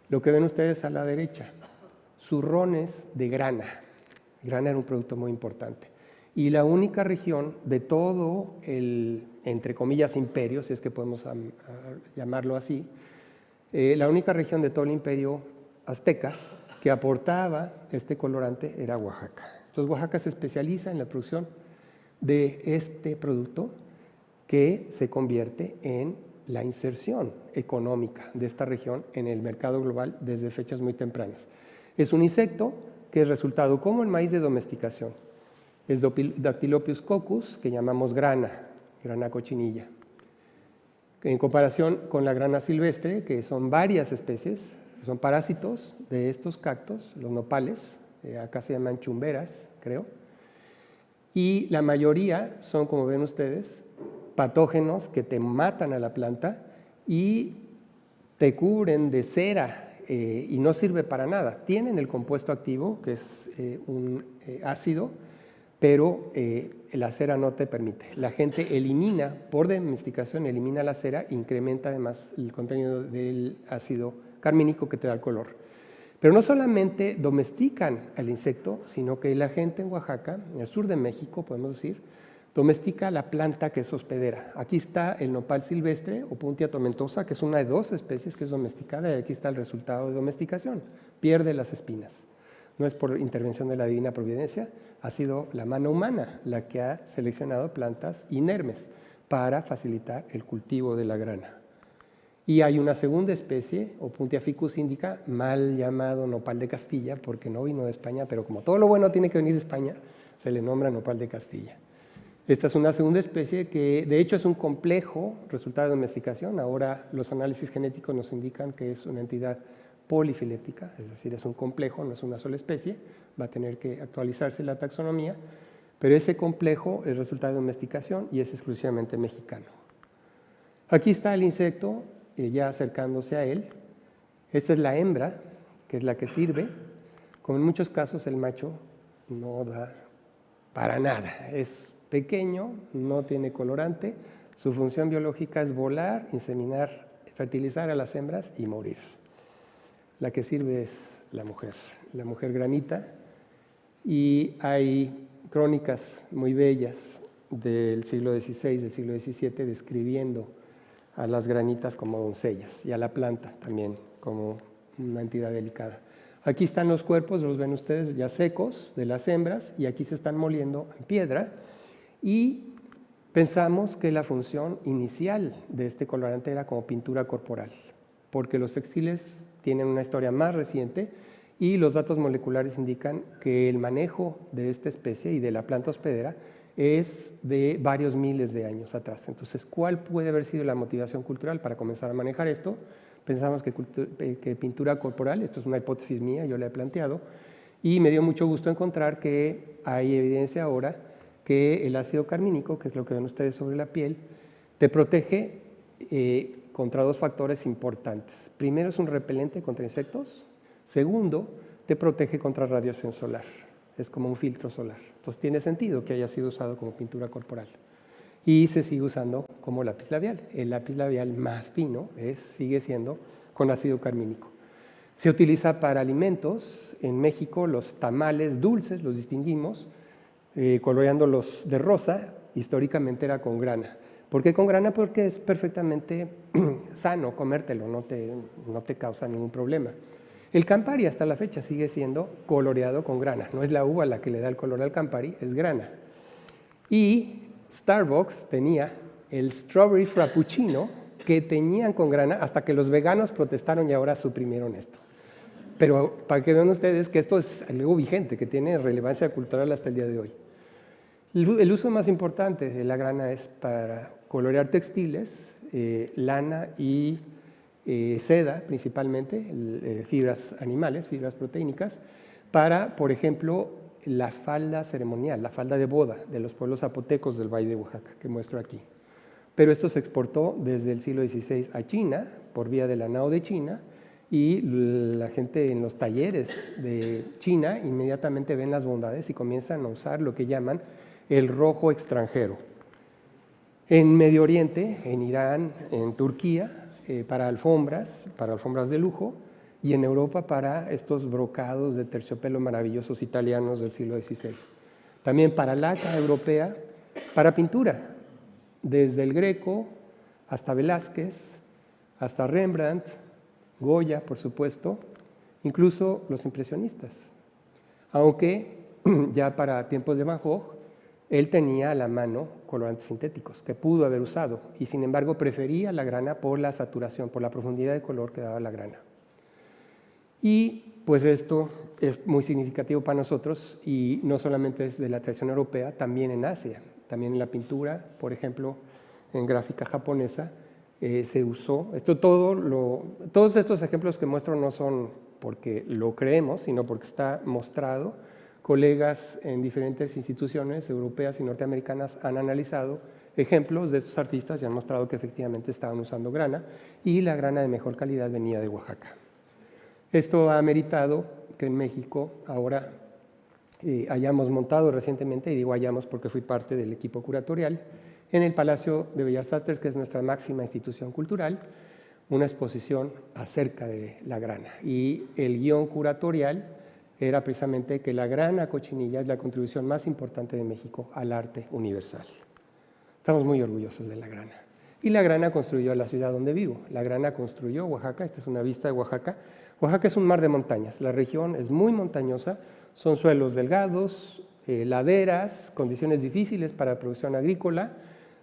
Speaker 2: lo que ven ustedes a la derecha, zurrones de grana. Grana era un producto muy importante. Y la única región de todo el, entre comillas, imperio, si es que podemos llamarlo así, la única región de todo el imperio azteca que aportaba este colorante era Oaxaca. Entonces Oaxaca se especializa en la producción de este producto que se convierte en la inserción económica de esta región en el mercado global desde fechas muy tempranas. Es un insecto que es resultado como el maíz de domesticación. Es Dactylopius coccus, que llamamos grana cochinilla. En comparación con la grana silvestre, que son varias especies, son parásitos de estos cactos, los nopales, acá se llaman chumberas, creo, y la mayoría son, como ven ustedes, patógenos que te matan a la planta y te cubren de cera y no sirve para nada. Tienen el compuesto activo, que es un ácido, pero la cera no te permite. La gente elimina, por domesticación, elimina la cera, incrementa además el contenido del ácido carmínico que te da el color. Pero no solamente domestican al insecto, sino que la gente en Oaxaca, en el sur de México, podemos decir, domestica la planta que es hospedera. Aquí está el nopal silvestre, Opuntia tomentosa, que es una de dos especies que es domesticada, y aquí está el resultado de domesticación. Pierde las espinas. No es por intervención de la divina providencia, ha sido la mano humana la que ha seleccionado plantas inermes para facilitar el cultivo de la grana. Y hay una segunda especie, Opuntia ficus indica, mal llamado nopal de Castilla, porque no vino de España, pero como todo lo bueno tiene que venir de España, se le nombra nopal de Castilla. Esta es una segunda especie que de hecho es un complejo resultado de domesticación. Ahora los análisis genéticos nos indican que es una entidad polifilética, es decir, es un complejo, no es una sola especie, va a tener que actualizarse la taxonomía, pero ese complejo es resultado de domesticación y es exclusivamente mexicano. Aquí está el insecto, ya acercándose a él. Esta es la hembra, que es la que sirve. Como en muchos casos el macho no da para nada, es pequeño, no tiene colorante, su función biológica es volar, inseminar, fertilizar a las hembras y morir. La que sirve es la mujer granita, y hay crónicas muy bellas del siglo XVI, del siglo XVII, describiendo a las granitas como doncellas y a la planta también como una entidad delicada. Aquí están los cuerpos, los ven ustedes ya secos de las hembras, y aquí se están moliendo en piedra, y pensamos que la función inicial de este colorante era como pintura corporal, porque los textiles tienen una historia más reciente y los datos moleculares indican que el manejo de esta especie y de la planta hospedera es de varios miles de años atrás. Entonces, ¿cuál puede haber sido la motivación cultural para comenzar a manejar esto? Pensamos que pintura corporal, esto es una hipótesis mía, yo la he planteado, y me dio mucho gusto encontrar que hay evidencia ahora que el ácido carmínico, que es lo que ven ustedes sobre la piel, te protege contra dos factores importantes. Primero, es un repelente contra insectos. Segundo, te protege contra radiación solar. Es como un filtro solar. Entonces tiene sentido que haya sido usado como pintura corporal. Y se sigue usando como lápiz labial. El lápiz labial más fino sigue siendo con ácido carmínico. Se utiliza para alimentos. En México los tamales dulces los distinguimos, coloreándolos de rosa. Históricamente era con grana. ¿Por qué con grana? Porque es perfectamente sano comértelo, no te causa ningún problema. El Campari hasta la fecha sigue siendo coloreado con grana. No es la uva la que le da el color al Campari, es grana. Y Starbucks tenía el Strawberry Frappuccino que tenían con grana hasta que los veganos protestaron y ahora suprimieron esto. Pero para que vean ustedes que esto es algo vigente, que tiene relevancia cultural hasta el día de hoy. El uso más importante de la grana es para colorear textiles, lana y seda principalmente, fibras animales, fibras proteínicas, para, por ejemplo, la falda ceremonial, la falda de boda de los pueblos zapotecos del Valle de Oaxaca, que muestro aquí. Pero esto se exportó desde el siglo XVI a China, por vía de la nao de China, y la gente en los talleres de China inmediatamente ven las bondades y comienzan a usar lo que llaman el rojo extranjero. En Medio Oriente, en Irán, en Turquía, para alfombras de lujo, y en Europa para estos brocados de terciopelo maravillosos italianos del siglo XVI. También para laca europea, para pintura, desde el Greco hasta Velázquez, hasta Rembrandt, Goya, por supuesto, incluso los impresionistas. Aunque ya para tiempos de Van Gogh, él tenía a la mano colorantes sintéticos que pudo haber usado y sin embargo prefería la grana por la saturación, por la profundidad de color que daba la grana. Y pues esto es muy significativo para nosotros y no solamente es de la tradición europea, también en Asia, también en la pintura, por ejemplo, en gráfica japonesa, se usó. Todos estos ejemplos que muestro no son porque lo creemos, sino porque está mostrado. Colegas en diferentes instituciones europeas y norteamericanas han analizado ejemplos de estos artistas y han mostrado que efectivamente estaban usando grana y la grana de mejor calidad venía de Oaxaca. Esto ha meritado que en México ahora hayamos montado recientemente, y digo hayamos porque fui parte del equipo curatorial, en el Palacio de Bellas Artes, que es nuestra máxima institución cultural, una exposición acerca de la grana. Y el guión curatorial era precisamente que la grana cochinilla es la contribución más importante de México al arte universal. Estamos muy orgullosos de la grana. Y la grana construyó la ciudad donde vivo. La grana construyó Oaxaca. Esta es una vista de Oaxaca. Oaxaca es un mar de montañas. La región es muy montañosa. Son suelos delgados, laderas, condiciones difíciles para producción agrícola.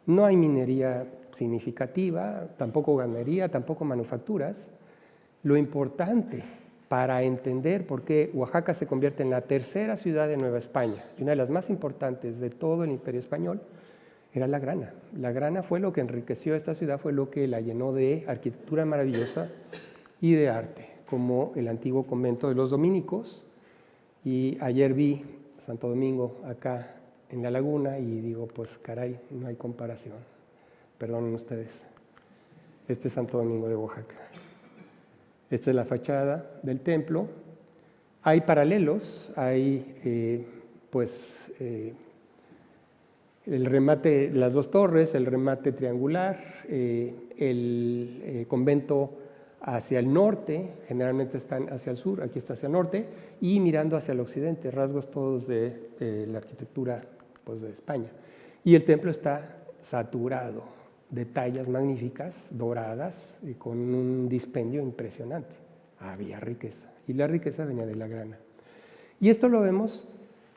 Speaker 2: No hay minería significativa, tampoco ganadería, tampoco manufacturas. Lo importante para entender por qué Oaxaca se convierte en la tercera ciudad de Nueva España y una de las más importantes de todo el Imperio Español era la grana. La grana fue lo que enriqueció a esta ciudad, fue lo que la llenó de arquitectura maravillosa y de arte, como el antiguo convento de los dominicos. Y ayer vi Santo Domingo acá en la laguna y digo, pues caray, no hay comparación. Perdonen ustedes. Este es Santo Domingo de Oaxaca. Esta es la fachada del templo. Hay paralelos, hay el remate, las dos torres, el remate triangular, el convento hacia el norte, generalmente están hacia el sur, aquí está hacia el norte, y mirando hacia el occidente, rasgos todos de la arquitectura pues, de España. Y el templo está saturado de tallas magníficas, doradas, y con un dispendio impresionante. Había riqueza, y la riqueza venía de la grana. Y esto lo vemos,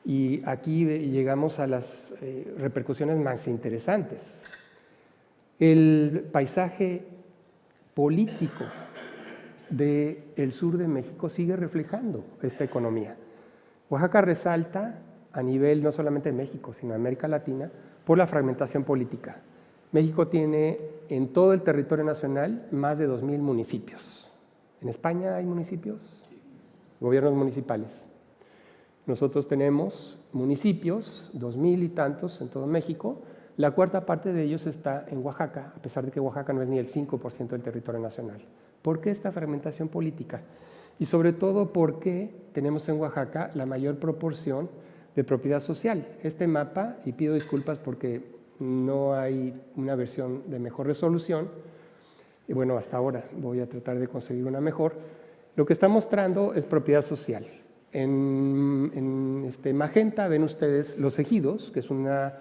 Speaker 2: y aquí llegamos a las repercusiones más interesantes. El paisaje político del sur de México sigue reflejando esta economía. Oaxaca resalta a nivel no solamente de México, sino de América Latina, por la fragmentación política. México tiene en todo el territorio nacional más de 2,000 municipios. ¿En España hay municipios? Gobiernos municipales. Nosotros tenemos municipios, 2,000 y tantos en todo México. La cuarta parte de ellos está en Oaxaca, a pesar de que Oaxaca no es ni el 5% del territorio nacional. ¿Por qué esta fragmentación política? Y sobre todo, ¿por qué tenemos en Oaxaca la mayor proporción de propiedad social? Este mapa, y pido disculpas porque no hay una versión de mejor resolución, y bueno, hasta ahora voy a tratar de conseguir una mejor. Lo que está mostrando es propiedad social. En magenta ven ustedes los ejidos, que es una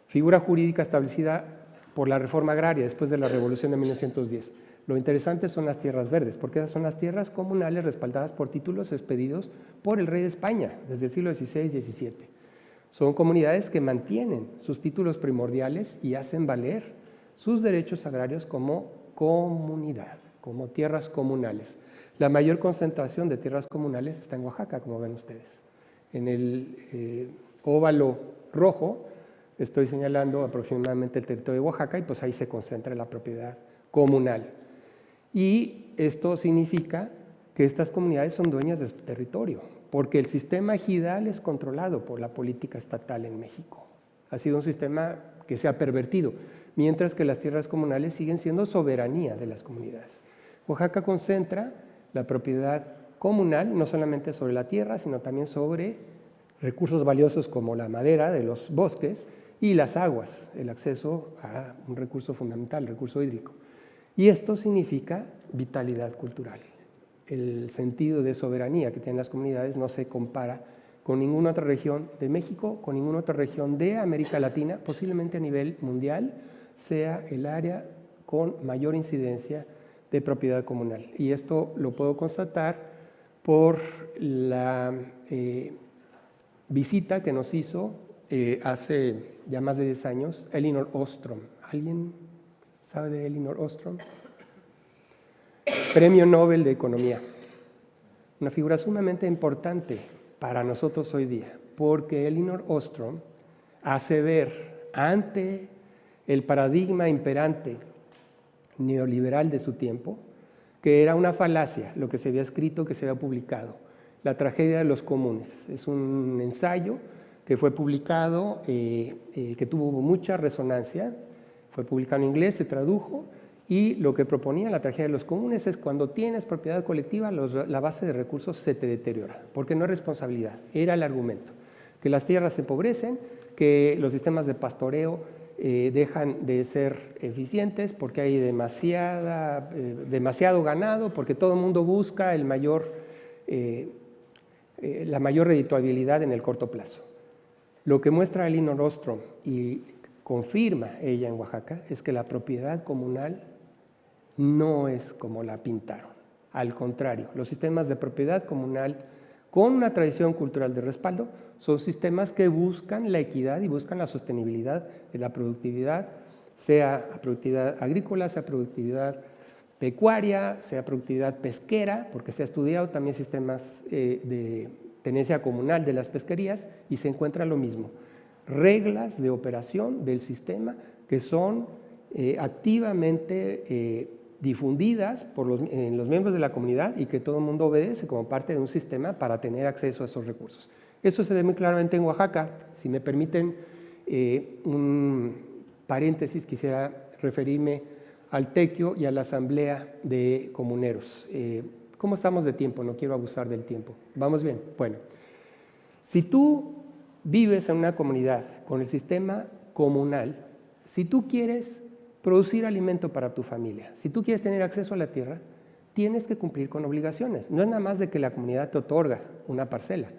Speaker 2: figura jurídica establecida por la reforma agraria después de la Revolución de 1910. Lo interesante son las tierras verdes, porque esas son las tierras comunales respaldadas por títulos expedidos por el rey de España desde el siglo XVI y XVII. Son comunidades que mantienen sus títulos primordiales y hacen valer sus derechos agrarios como comunidad, como tierras comunales. La mayor concentración de tierras comunales está en Oaxaca, como ven ustedes. En el óvalo rojo estoy señalando aproximadamente el territorio de Oaxaca y pues ahí se concentra la propiedad comunal. Y esto significa que estas comunidades son dueñas de su territorio, porque el sistema ejidal es controlado por la política estatal en México. Ha sido un sistema que se ha pervertido, mientras que las tierras comunales siguen siendo soberanía de las comunidades. Oaxaca concentra la propiedad comunal no solamente sobre la tierra, sino también sobre recursos valiosos como la madera de los bosques y las aguas, el acceso a un recurso fundamental, el recurso hídrico. Y esto significa vitalidad cultural. El sentido de soberanía que tienen las comunidades no se compara con ninguna otra región de México, con ninguna otra región de América Latina, posiblemente a nivel mundial sea el área con mayor incidencia de propiedad comunal. Y esto lo puedo constatar por la visita que nos hizo hace ya más de 10 años Elinor Ostrom. ¿Alguien sabe de Elinor Ostrom? Premio Nobel de Economía. Una figura sumamente importante para nosotros hoy día, porque Elinor Ostrom hace ver ante el paradigma imperante neoliberal de su tiempo que era una falacia lo que se había escrito, que se había publicado. La tragedia de los comunes. Es un ensayo que fue publicado, que tuvo mucha resonancia, fue publicado en inglés, se tradujo, y lo que proponía la tragedia de los comunes es cuando tienes propiedad colectiva, la base de recursos se te deteriora, porque no es responsabilidad, era el argumento. Que las tierras se empobrecen, que los sistemas de pastoreo dejan de ser eficientes porque hay demasiado ganado, porque todo el mundo busca la mayor redituabilidad en el corto plazo. Lo que muestra Elinor Ostrom y confirma ella en Oaxaca es que la propiedad comunal no es como la pintaron. Al contrario, los sistemas de propiedad comunal con una tradición cultural de respaldo son sistemas que buscan la equidad y buscan la sostenibilidad de la productividad, sea productividad agrícola, sea productividad pecuaria, sea productividad pesquera, porque se ha estudiado también sistemas de tenencia comunal de las pesquerías y se encuentra lo mismo. Reglas de operación del sistema que son activamente difundidas en los miembros de la comunidad y que todo el mundo obedece como parte de un sistema para tener acceso a esos recursos. Eso se ve muy claramente en Oaxaca. Si me permiten un paréntesis, quisiera referirme al tequio y a la asamblea de comuneros. ¿Cómo estamos de tiempo? No quiero abusar del tiempo. ¿Vamos bien? Bueno, si tú vives en una comunidad con el sistema comunal, si tú quieres producir alimento para tu familia, si tú quieres tener acceso a la tierra, tienes que cumplir con obligaciones. No es nada más de que la comunidad te otorga una parcela.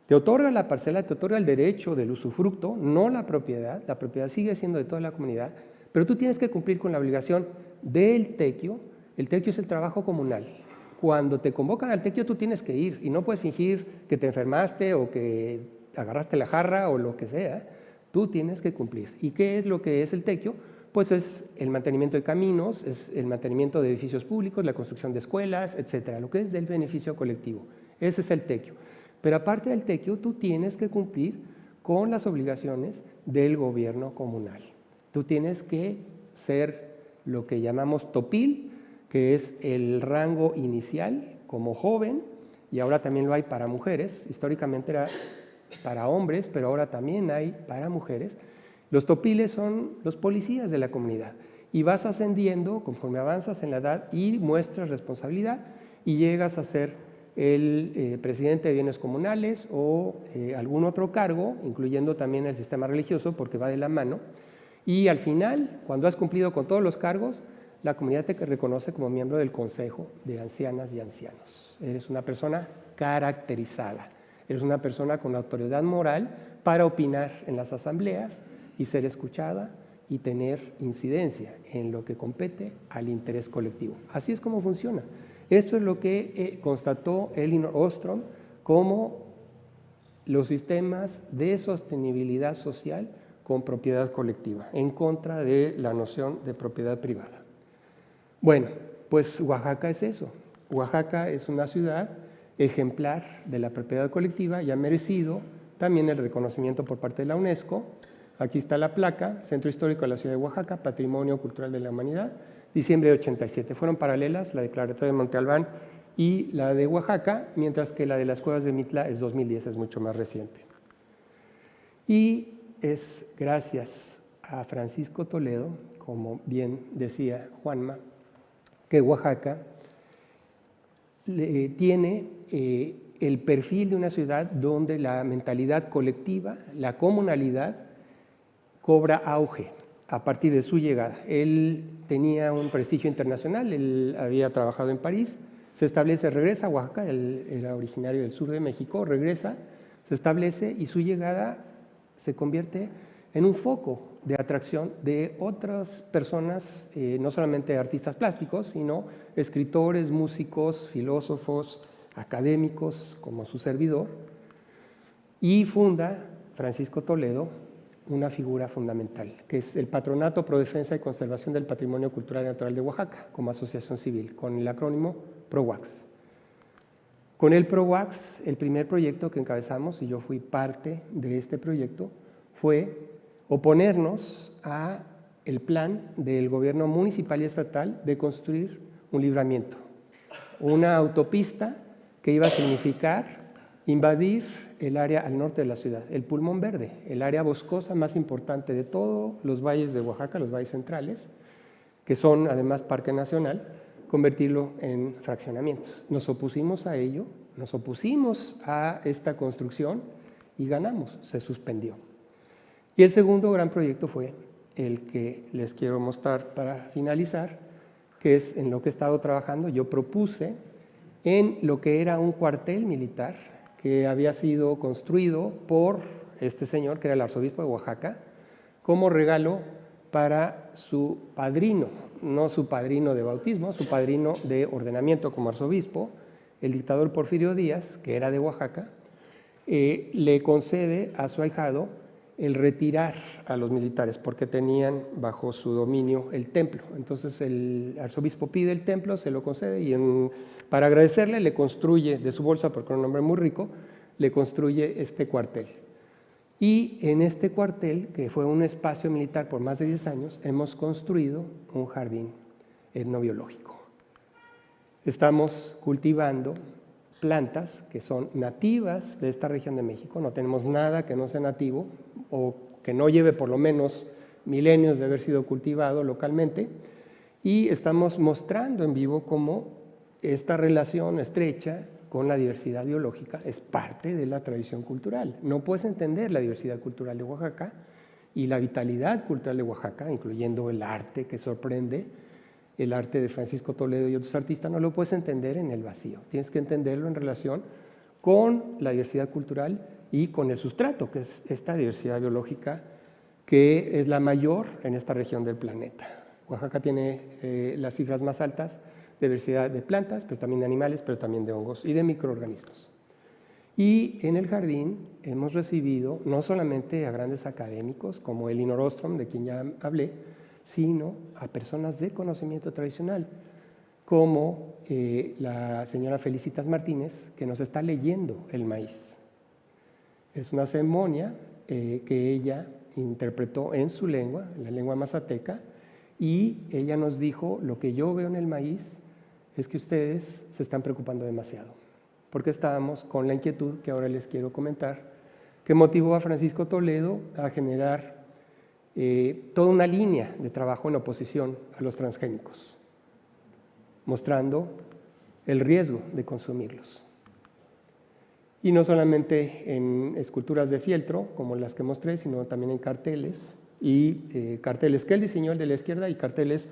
Speaker 2: Te otorga la parcela, te otorga el derecho del usufructo, no la propiedad sigue siendo de toda la comunidad, pero tú tienes que cumplir con la obligación del tequio. El tequio es el trabajo comunal. Cuando te convocan al tequio tú tienes que ir y no puedes fingir que te enfermaste o que agarraste la jarra o lo que sea. Tú tienes que cumplir. ¿Y qué es lo que es el tequio? Pues es el mantenimiento de caminos, es el mantenimiento de edificios públicos, la construcción de escuelas, etcétera, lo que es del beneficio colectivo. Ese es el tequio. Pero aparte del tequio, tú tienes que cumplir con las obligaciones del gobierno comunal. Tú tienes que ser lo que llamamos topil, que es el rango inicial como joven, y ahora también lo hay para mujeres. Históricamente era para hombres, pero ahora también hay para mujeres. Los topiles son los policías de la comunidad y vas ascendiendo conforme avanzas en la edad y muestras responsabilidad y llegas a ser el presidente de bienes comunales o algún otro cargo, incluyendo también el sistema religioso porque va de la mano. Y al final, cuando has cumplido con todos los cargos, la comunidad te reconoce como miembro del Consejo de Ancianas y Ancianos. Eres una persona caracterizada, eres una persona con autoridad moral para opinar en las asambleas y ser escuchada y tener incidencia en lo que compete al interés colectivo. Así es como funciona. Esto es lo que constató Elinor Ostrom como los sistemas de sostenibilidad social con propiedad colectiva, en contra de la noción de propiedad privada. Bueno, pues Oaxaca es eso. Oaxaca es una ciudad ejemplar de la propiedad colectiva y ha merecido también el reconocimiento por parte de la UNESCO. Aquí está la placa, Centro Histórico de la Ciudad de Oaxaca, Patrimonio Cultural de la Humanidad, diciembre de 87. Fueron paralelas la declaratoria de Monte Albán y la de Oaxaca, mientras que la de las Cuevas de Mitla es 2010, es mucho más reciente. Y es gracias a Francisco Toledo, como bien decía Juanma, que Oaxaca tiene el perfil de una ciudad donde la mentalidad colectiva, la comunalidad, cobra auge a partir de su llegada. Él tenía un prestigio internacional, él había trabajado en París, se establece, regresa a Oaxaca, él era originario del sur de México, regresa, se establece y su llegada se convierte en un foco de atracción de otras personas, no solamente artistas plásticos, sino escritores, músicos, filósofos, académicos, como su servidor, y funda Francisco Toledo una figura fundamental, que es el Patronato Pro Defensa y Conservación del Patrimonio Cultural y Natural de Oaxaca, como asociación civil, con el acrónimo PROWAX. Con el PROWAX, el primer proyecto que encabezamos, y yo fui parte de este proyecto, fue oponernos a el plan del gobierno municipal y estatal de construir un libramiento, una autopista que iba a significar invadir el área al norte de la ciudad, el pulmón verde, el área boscosa más importante de todos los valles de Oaxaca, los valles centrales, que son además parque nacional, convertirlo en fraccionamientos. Nos opusimos a ello, nos opusimos a esta construcción y ganamos, se suspendió. Y el segundo gran proyecto fue el que les quiero mostrar para finalizar, que es en lo que he estado trabajando. Yo propuse en lo que era un cuartel militar que había sido construido por este señor, que era el arzobispo de Oaxaca, como regalo para su padrino, no su padrino de bautismo, su padrino de ordenamiento como arzobispo, el dictador Porfirio Díaz, que era de Oaxaca, le concede a su ahijado el retirar a los militares porque tenían bajo su dominio el templo. Entonces el arzobispo pide el templo, se lo concede y para agradecerle le construye de su bolsa, porque era un hombre muy rico, le construye este cuartel. Y en este cuartel, que fue un espacio militar por más de 10 años, hemos construido un jardín etnobiológico. Estamos cultivando plantas que son nativas de esta región de México, no tenemos nada que no sea nativo o que no lleve por lo menos milenios de haber sido cultivado localmente, y estamos mostrando en vivo cómo esta relación estrecha con la diversidad biológica es parte de la tradición cultural. No puedes entender la diversidad cultural de Oaxaca y la vitalidad cultural de Oaxaca, incluyendo el arte que sorprende, el arte de Francisco Toledo y otros artistas, no lo puedes entender en el vacío. Tienes que entenderlo en relación con la diversidad cultural y con el sustrato, que es esta diversidad biológica que es la mayor en esta región del planeta. Oaxaca tiene las cifras más altas de diversidad de plantas, pero también de animales, pero también de hongos y de microorganismos. Y en el jardín hemos recibido no solamente a grandes académicos como Elinor Ostrom, de quien ya hablé, sino a personas de conocimiento tradicional, como la señora Felicitas Martínez, que nos está leyendo el maíz. Es una ceremonia que ella interpretó en su lengua, en la lengua mazateca, y ella nos dijo: lo que yo veo en el maíz es que ustedes se están preocupando demasiado, porque estábamos con la inquietud que ahora les quiero comentar, que motivó a Francisco Toledo a generar toda una línea de trabajo en oposición a los transgénicos, mostrando el riesgo de consumirlos. Y no solamente en esculturas de fieltro, como las que mostré, sino también en carteles, y carteles que él diseñó, el de la izquierda, y carteles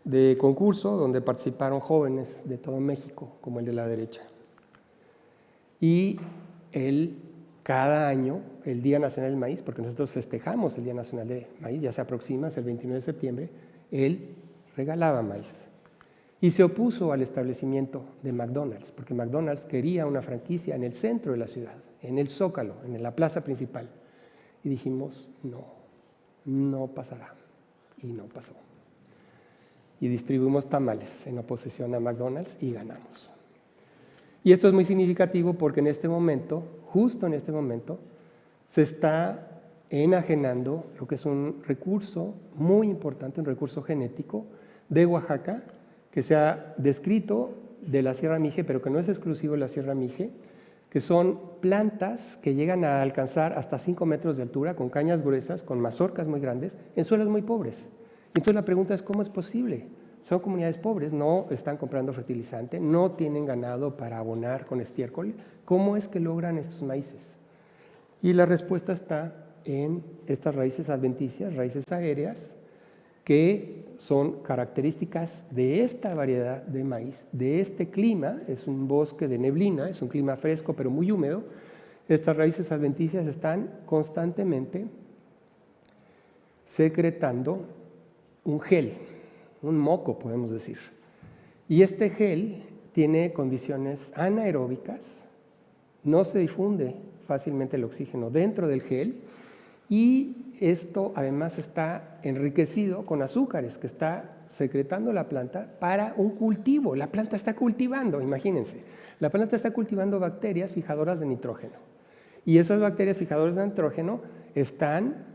Speaker 2: de concurso donde participaron jóvenes de todo México, como el de la derecha. Y él cada año el Día Nacional del Maíz, porque nosotros festejamos el Día Nacional del Maíz, ya se aproxima, es el 29 de septiembre, él regalaba maíz. Y se opuso al establecimiento de McDonald's, porque McDonald's quería una franquicia en el centro de la ciudad, en el Zócalo, en la plaza principal. Y dijimos, no pasará. Y no pasó. Y distribuimos tamales en oposición a McDonald's y ganamos. Y esto es muy significativo porque en este momento, justo en este momento, se está enajenando lo que es un recurso muy importante, un recurso genético de Oaxaca, que se ha descrito de la Sierra Mije, pero que no es exclusivo de la Sierra Mije, que son plantas que llegan a alcanzar hasta 5 metros de altura, con cañas gruesas, con mazorcas muy grandes, en suelos muy pobres. Entonces la pregunta es, ¿cómo es posible? Son comunidades pobres, no están comprando fertilizante, no tienen ganado para abonar con estiércol. ¿Cómo es que logran estos maíces? Y la respuesta está en estas raíces adventicias, raíces aéreas, que son características de esta variedad de maíz, de este clima. Es un bosque de neblina, es un clima fresco pero muy húmedo. Estas raíces adventicias están constantemente secretando un gel, un moco podemos decir. Y este gel tiene condiciones anaeróbicas, no se difunde fácilmente el oxígeno dentro del gel y esto además está enriquecido con azúcares que está secretando la planta para un cultivo. La planta está cultivando, imagínense, la planta está cultivando bacterias fijadoras de nitrógeno. Y esas bacterias fijadoras de nitrógeno están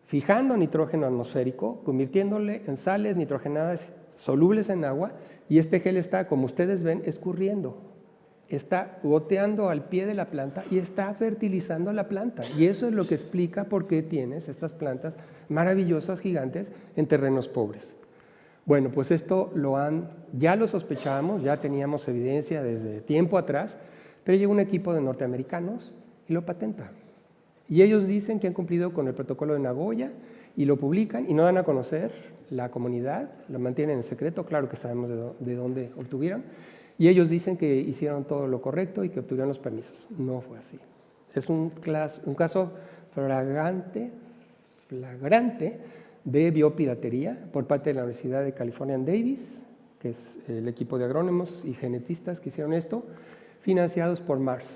Speaker 2: fijando nitrógeno atmosférico, convirtiéndole en sales nitrogenadas solubles en agua, y este gel está, como ustedes ven, escurriendo. Está goteando al pie de la planta y está fertilizando la planta. Y eso es lo que explica por qué tienes estas plantas maravillosas, gigantes, en terrenos pobres. Bueno, pues esto ya lo sospechábamos, ya teníamos evidencia desde tiempo atrás, pero llegó un equipo de norteamericanos y lo patenta. Y ellos dicen que han cumplido con el protocolo de Nagoya y lo publican y no dan a conocer la comunidad, lo mantienen en secreto, claro que sabemos de dónde obtuvieron. Y ellos dicen que hicieron todo lo correcto y que obtuvieron los permisos. No fue así. Es un caso flagrante de biopiratería por parte de la Universidad de California en Davis, que es el equipo de agrónomos y genetistas que hicieron esto, financiados por Mars.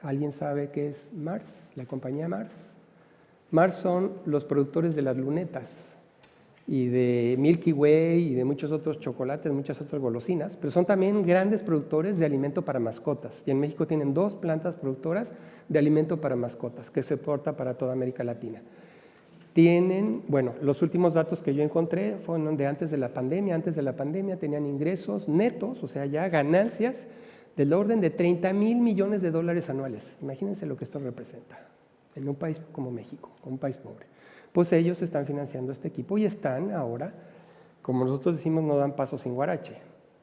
Speaker 2: ¿Alguien sabe qué es Mars? La compañía Mars. Mars son los productores de las lunetas y de Milky Way y de muchos otros chocolates, muchas otras golosinas, pero son también grandes productores de alimento para mascotas. Y en México tienen 2 plantas productoras de alimento para mascotas que se exporta para toda América Latina. Los últimos datos que yo encontré fueron de antes de la pandemia. Antes de la pandemia tenían ingresos netos, o sea, ya ganancias del orden de $30,000 millones anuales. Imagínense lo que esto representa en un país como México, un país pobre. Pues ellos están financiando este equipo y están ahora, como nosotros decimos, no dan paso sin guarache.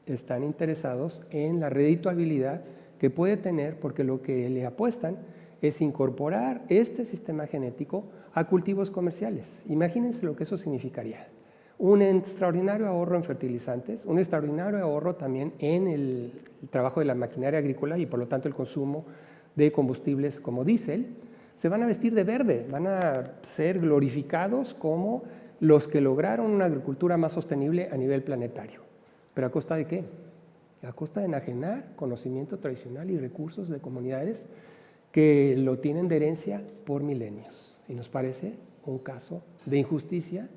Speaker 2: Están interesados en la redituabilidad que puede tener, porque lo que le apuestan es incorporar este sistema genético a cultivos comerciales. Imagínense lo que eso significaría. Un extraordinario ahorro en fertilizantes, un extraordinario ahorro también en el trabajo de la maquinaria agrícola y por lo tanto el consumo de combustibles como diésel. Se van a vestir de verde, van a ser glorificados como los que lograron una agricultura más sostenible a nivel planetario. ¿Pero a costa de qué? A costa de enajenar conocimiento tradicional y recursos de comunidades que lo tienen de herencia por milenios. Y nos parece un caso de injusticia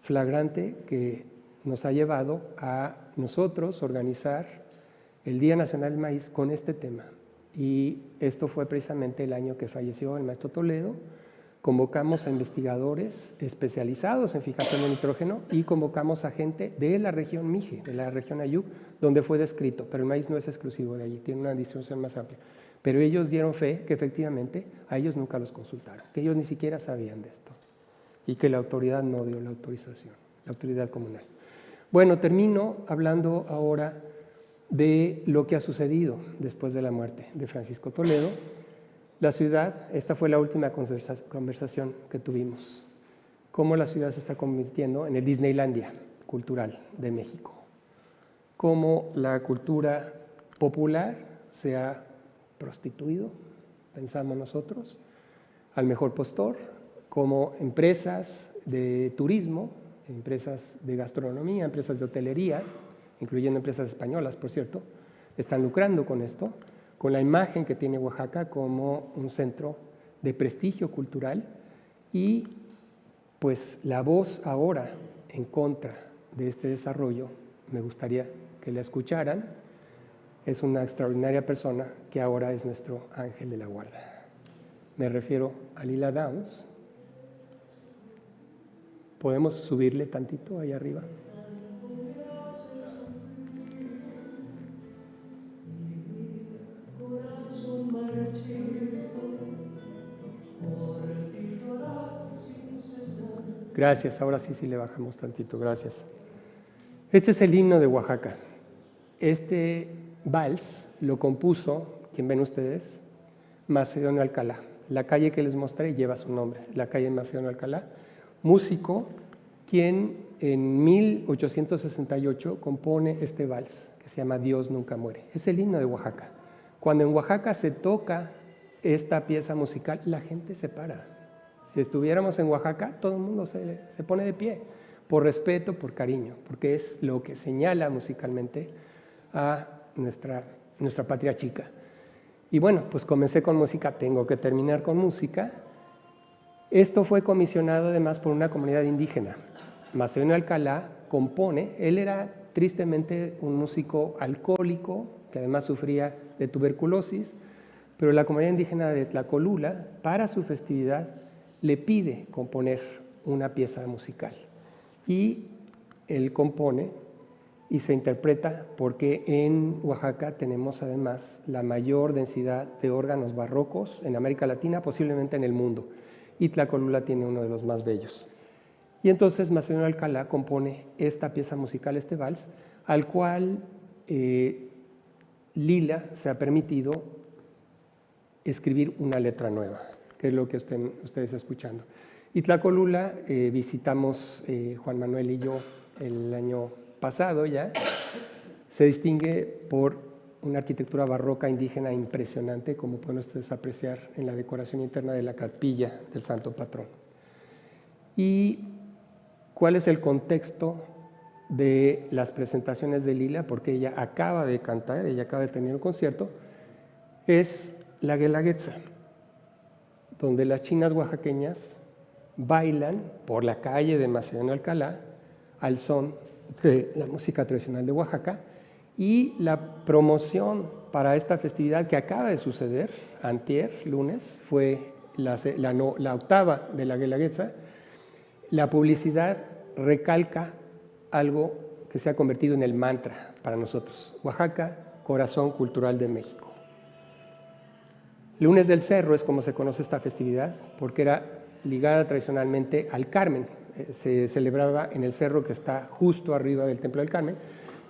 Speaker 2: flagrante que nos ha llevado a nosotros organizar el Día Nacional del Maíz con este tema. Y esto fue precisamente el año que falleció el maestro Toledo. Convocamos a investigadores especializados en fijación de nitrógeno y convocamos a gente de la región Mije, de la región Ayuk, donde fue descrito, pero el maíz no es exclusivo de allí, tiene una distribución más amplia. Pero ellos dieron fe que efectivamente a ellos nunca los consultaron, que ellos ni siquiera sabían de esto y que la autoridad no dio la autorización, la autoridad comunal. Bueno, termino hablando ahora de lo que ha sucedido después de la muerte de Francisco Toledo. La ciudad, esta fue la última conversación que tuvimos, cómo la ciudad se está convirtiendo en el Disneylandia cultural de México, cómo la cultura popular se ha prostituido, pensamos nosotros, al mejor postor, como empresas de turismo, empresas de gastronomía, empresas de hotelería, incluyendo empresas españolas, por cierto, están lucrando con esto, con la imagen que tiene Oaxaca como un centro de prestigio cultural y pues la voz ahora en contra de este desarrollo, me gustaría que la escucharan, es una extraordinaria persona que ahora es nuestro ángel de la guarda. Me refiero a Lila Downs. ¿Podemos subirle tantito ahí arriba? Gracias, ahora sí le bajamos tantito, gracias. Este es el himno de Oaxaca. Este vals lo compuso, ¿quién ven ustedes? Macedonio Alcalá. La calle que les mostré lleva su nombre, la calle Macedonio Alcalá, músico quien en 1868 compone este vals que se llama Dios nunca muere. Es el himno de Oaxaca. Cuando en Oaxaca se toca esta pieza musical, la gente se para. Si estuviéramos en Oaxaca, todo el mundo se pone de pie, por respeto, por cariño, porque es lo que señala musicalmente a nuestra patria chica. Y bueno, pues comencé con música, tengo que terminar con música. Esto fue comisionado además por una comunidad indígena. Macedonio Alcalá compone, él era tristemente un músico alcohólico, que además sufría de tuberculosis, pero la comunidad indígena de Tlacolula, para su festividad, le pide componer una pieza musical. Y él compone y se interpreta porque en Oaxaca tenemos además la mayor densidad de órganos barrocos en América Latina, posiblemente en el mundo. Y Tlacolula tiene uno de los más bellos. Y entonces Macedonio Alcalá compone esta pieza musical, este vals, al cual Lila se ha permitido escribir una letra nueva, que es lo que ustedes están escuchando. Y Tlacolula visitamos Juan Manuel y yo el año pasado ya, se distingue por una arquitectura barroca indígena impresionante, como pueden ustedes apreciar en la decoración interna de la capilla del Santo Patrón. ¿Y cuál es el contexto de las presentaciones de Lila? Porque ella acaba de cantar, ella acaba de tener un concierto, es la Guelaguetza, donde las chinas oaxaqueñas bailan por la calle de Macedonio Alcalá al son de la música tradicional de Oaxaca, y la promoción para esta festividad que acaba de suceder, antier, lunes, fue la octava de la Guelaguetza. La publicidad recalca algo que se ha convertido en el mantra para nosotros: Oaxaca, corazón cultural de México. Lunes del Cerro es como se conoce esta festividad, porque era ligada tradicionalmente al Carmen. Se celebraba en el cerro que está justo arriba del Templo del Carmen,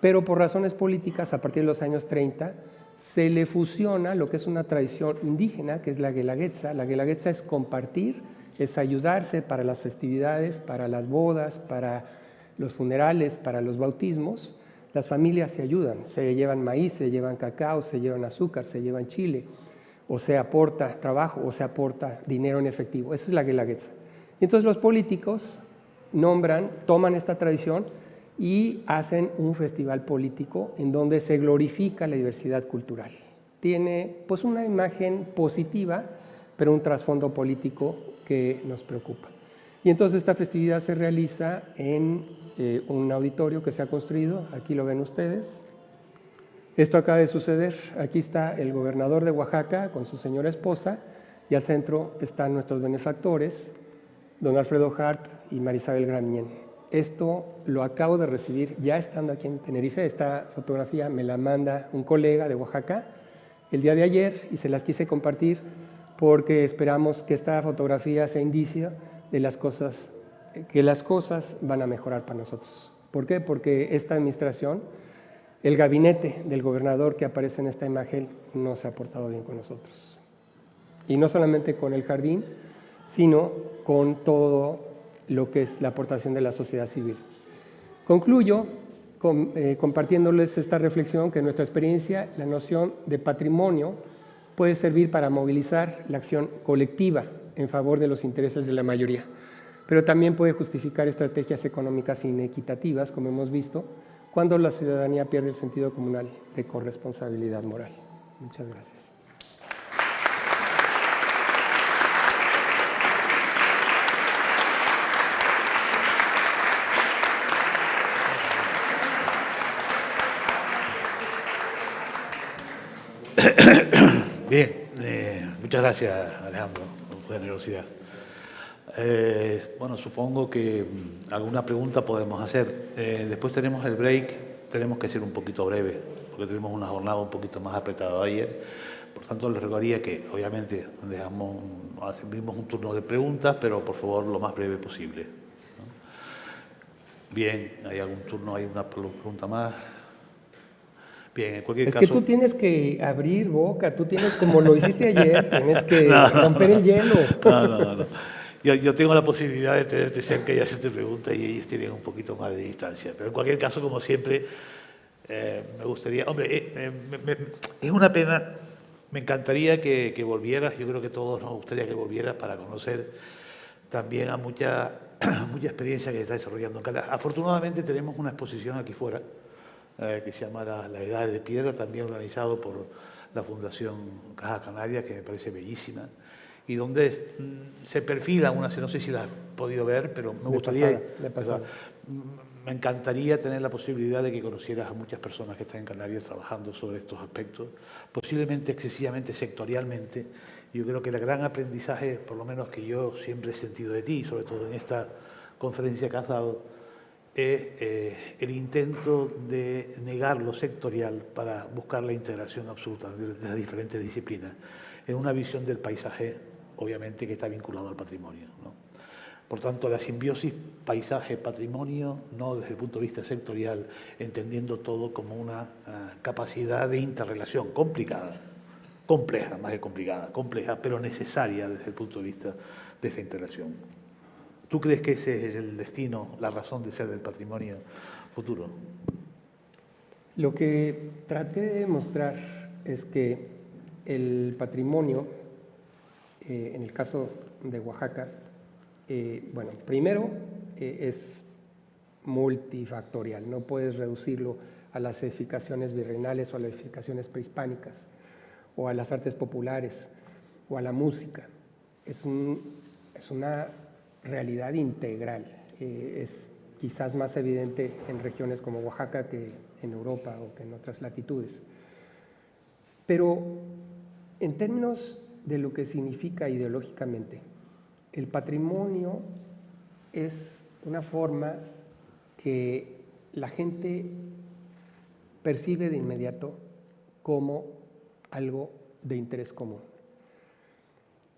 Speaker 2: pero por razones políticas, a partir de los años 30, se le fusiona lo que es una tradición indígena, que es la Guelaguetza. La Guelaguetza es compartir, es ayudarse para las festividades, para las bodas, para los funerales, para los bautismos. Las familias se ayudan, se llevan maíz, se llevan cacao, se llevan azúcar, se llevan chile, o se aporta trabajo, o se aporta dinero en efectivo. Eso es la Guelaguetza. Y entonces los políticos toman esta tradición y hacen un festival político en donde se glorifica la diversidad cultural. Tiene pues una imagen positiva, pero un trasfondo político que nos preocupa. Y entonces esta festividad se realiza en un auditorio que se ha construido, aquí lo ven ustedes. Esto acaba de suceder, aquí está el gobernador de Oaxaca con su señora esposa, y al centro están nuestros benefactores, don Alfredo Harp y Marisabel Gramien. Esto lo acabo de recibir ya estando aquí en Tenerife. Esta fotografía me la manda un colega de Oaxaca el día de ayer y se las quise compartir porque esperamos que esta fotografía sea indicio de que las cosas van a mejorar para nosotros. ¿Por qué? Porque esta administración, el gabinete del gobernador que aparece en esta imagen, no se ha portado bien con nosotros. Y no solamente con el jardín, sino con todo lo que es la aportación de la sociedad civil. Concluyo compartiéndoles esta reflexión, que en nuestra experiencia la noción de patrimonio puede servir para movilizar la acción colectiva en favor de los intereses de la mayoría, pero también puede justificar estrategias económicas inequitativas, como hemos visto, cuando la ciudadanía pierde el sentido comunal de corresponsabilidad moral. Muchas gracias.
Speaker 1: Bien, muchas gracias, Alejandro, por tu generosidad. Bueno, supongo que alguna pregunta podemos hacer. Después tenemos el break, tenemos que ser un poquito breve, porque tenemos una jornada un poquito más apretada ayer. Por tanto, les rogaría que, obviamente, hacemos un turno de preguntas, pero por favor, lo más breve posible, ¿no? Bien, ¿hay algún turno? ¿Hay una pregunta más? Bien, en cualquier caso...
Speaker 2: Es que tú tienes que abrir boca, tú tienes, como lo hiciste ayer, tienes que romper el hielo.
Speaker 1: No. Yo tengo la posibilidad de tenerte cerca y hacerte preguntas y ellos tienen un poquito más de distancia. Pero en cualquier caso, como siempre, me gustaría... Hombre, es una pena, me encantaría que volvieras, yo creo que a todos nos gustaría que volvieras para conocer también a mucha experiencia que se está desarrollando en Canarias. Afortunadamente tenemos una exposición aquí fuera, que se llama La Edad de Piedra, también organizado por la Fundación Caja Canaria, que me parece bellísima, y donde se perfila una, no sé si la has podido ver, pero me gustaría,
Speaker 2: de pasada.
Speaker 1: me encantaría tener la posibilidad de que conocieras a muchas personas que están en Canarias trabajando sobre estos aspectos, posiblemente excesivamente sectorialmente. Yo creo que el gran aprendizaje, por lo menos que yo siempre he sentido de ti, sobre todo en esta conferencia que has dado, es el intento de negar lo sectorial para buscar la integración absoluta de las diferentes disciplinas, en una visión del paisaje, obviamente, que está vinculado al patrimonio, ¿no? Por tanto, la simbiosis paisaje-patrimonio, no desde el punto de vista sectorial, entendiendo todo como una capacidad de interrelación compleja, más que compleja, pero necesaria desde el punto de vista de esa interrelación. ¿Tú crees que ese es el destino, la razón de ser del patrimonio futuro?
Speaker 2: Lo que traté de demostrar es que el patrimonio, en el caso de Oaxaca, bueno, primero es multifactorial, no puedes reducirlo a las edificaciones virreinales o a las edificaciones prehispánicas o a las artes populares o a la música. Es una realidad integral. Es quizás más evidente en regiones como Oaxaca que en Europa o que en otras latitudes. Pero en términos de lo que significa ideológicamente, el patrimonio es una forma que la gente percibe de inmediato como algo de interés común.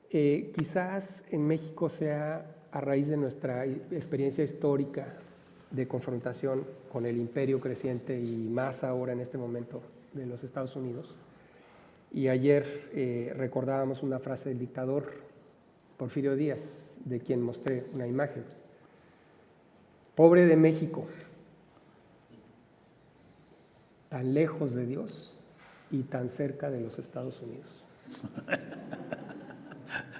Speaker 2: Quizás en México sea a raíz de nuestra experiencia histórica de confrontación con el imperio creciente y más ahora en este momento de los Estados Unidos. Y ayer recordábamos una frase del dictador Porfirio Díaz, de quien mostré una imagen. Pobre de México, tan lejos de Dios y tan cerca de los Estados Unidos.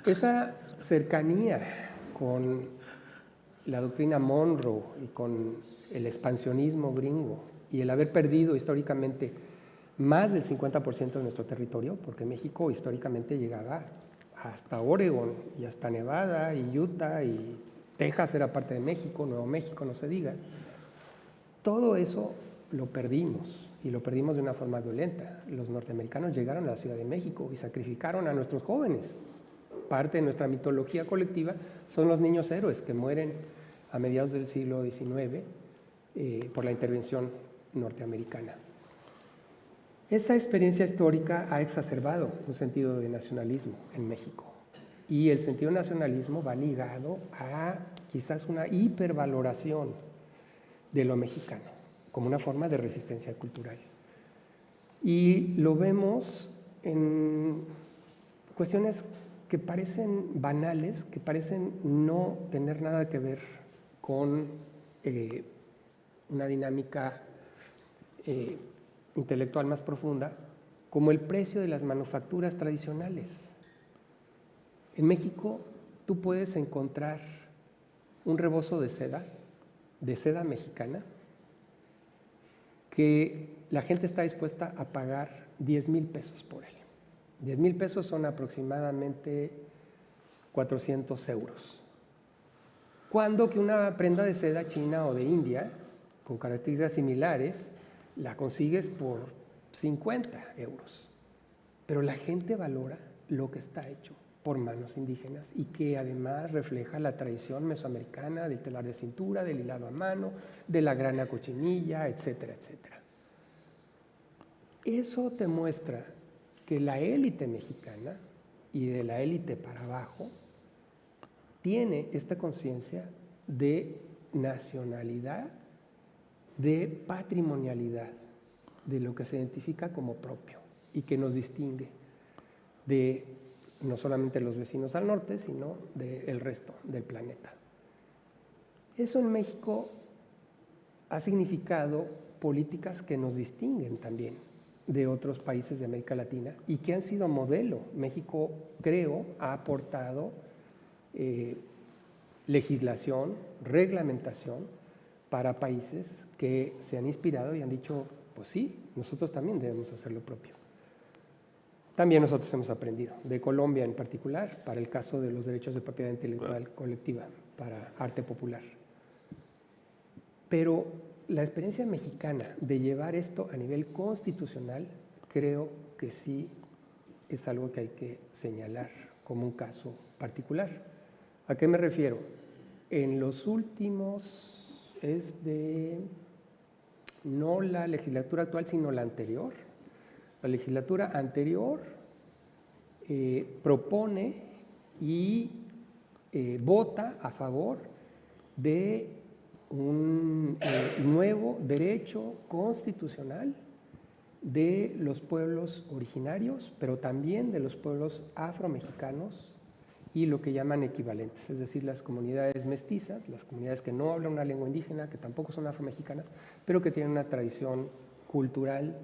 Speaker 2: Esa cercanía con la doctrina Monroe y con el expansionismo gringo y el haber perdido históricamente más del 50% de nuestro territorio, porque México históricamente llegaba hasta Oregon y hasta Nevada y Utah y Texas era parte de México, Nuevo México, no se diga. Todo eso lo perdimos y lo perdimos de una forma violenta. Los norteamericanos llegaron a la Ciudad de México y sacrificaron a nuestros jóvenes. Parte de nuestra mitología colectiva son los niños héroes que mueren a mediados del siglo XIX por la intervención norteamericana. Esa experiencia histórica ha exacerbado un sentido de nacionalismo en México y el sentido de nacionalismo va ligado a quizás una hipervaloración de lo mexicano como una forma de resistencia cultural. Y lo vemos en cuestiones que parecen banales, que parecen no tener nada que ver con una dinámica intelectual más profunda, como el precio de las manufacturas tradicionales. En México tú puedes encontrar un rebozo de seda mexicana, que la gente está dispuesta a pagar 10,000 pesos por él. 10,000 pesos son aproximadamente 400 euros. Cuando que una prenda de seda china o de India, con características similares, la consigues por 50 euros. Pero la gente valora lo que está hecho por manos indígenas y que además refleja la tradición mesoamericana del telar de cintura, del hilado a mano, de la grana cochinilla, etcétera, etcétera. Eso te muestra que la élite mexicana y de la élite para abajo tiene esta conciencia de nacionalidad, de patrimonialidad, de lo que se identifica como propio y que nos distingue de no solamente los vecinos al norte, sino del resto del planeta. Eso en México ha significado políticas que nos distinguen también de otros países de América Latina y que han sido modelo. México, creo, ha aportado legislación, reglamentación para países que se han inspirado y han dicho, pues sí, nosotros también debemos hacer lo propio. También nosotros hemos aprendido, de Colombia en particular, para el caso de los derechos de propiedad intelectual colectiva, para arte popular. Pero la experiencia mexicana de llevar esto a nivel constitucional, creo que sí es algo que hay que señalar como un caso particular. ¿A qué me refiero? En los últimos, no la legislatura actual, sino la anterior. La legislatura anterior propone y vota a favor de un nuevo derecho constitucional de los pueblos originarios, pero también de los pueblos afromexicanos y lo que llaman equivalentes, es decir, las comunidades mestizas, las comunidades que no hablan una lengua indígena, que tampoco son afromexicanas, pero que tienen una tradición cultural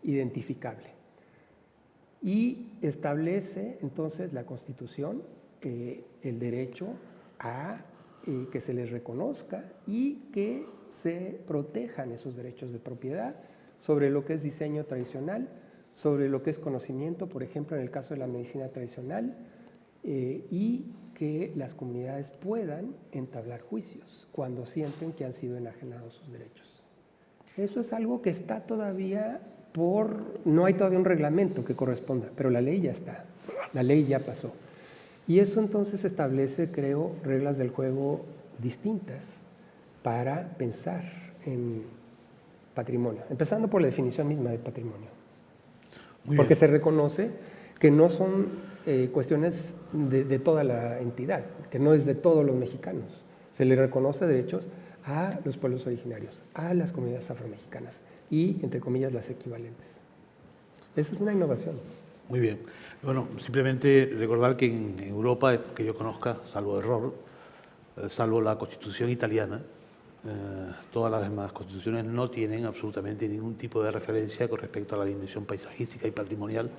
Speaker 2: identificable. Y establece entonces la Constitución el derecho a que se les reconozca y que se protejan esos derechos de propiedad sobre lo que es diseño tradicional, sobre lo que es conocimiento, por ejemplo, en el caso de la medicina tradicional, y que las comunidades puedan entablar juicios cuando sienten que han sido enajenados sus derechos. Eso es algo que está todavía no hay todavía un reglamento que corresponda, pero la ley ya está, la ley ya pasó. Y eso entonces establece, creo, reglas del juego distintas para pensar en patrimonio, empezando por la definición misma de patrimonio. Porque se reconoce que no son cuestiones de toda la entidad, que no es de todos los mexicanos. Se le reconoce derechos a los pueblos originarios, a las comunidades afromexicanas y, entre comillas, las equivalentes. Esa es una innovación.
Speaker 1: Muy bien. Bueno, simplemente recordar que en Europa, que yo conozca, salvo error, salvo la Constitución italiana, todas las demás constituciones no tienen absolutamente ningún tipo de referencia con respecto a la dimensión paisajística y patrimonial,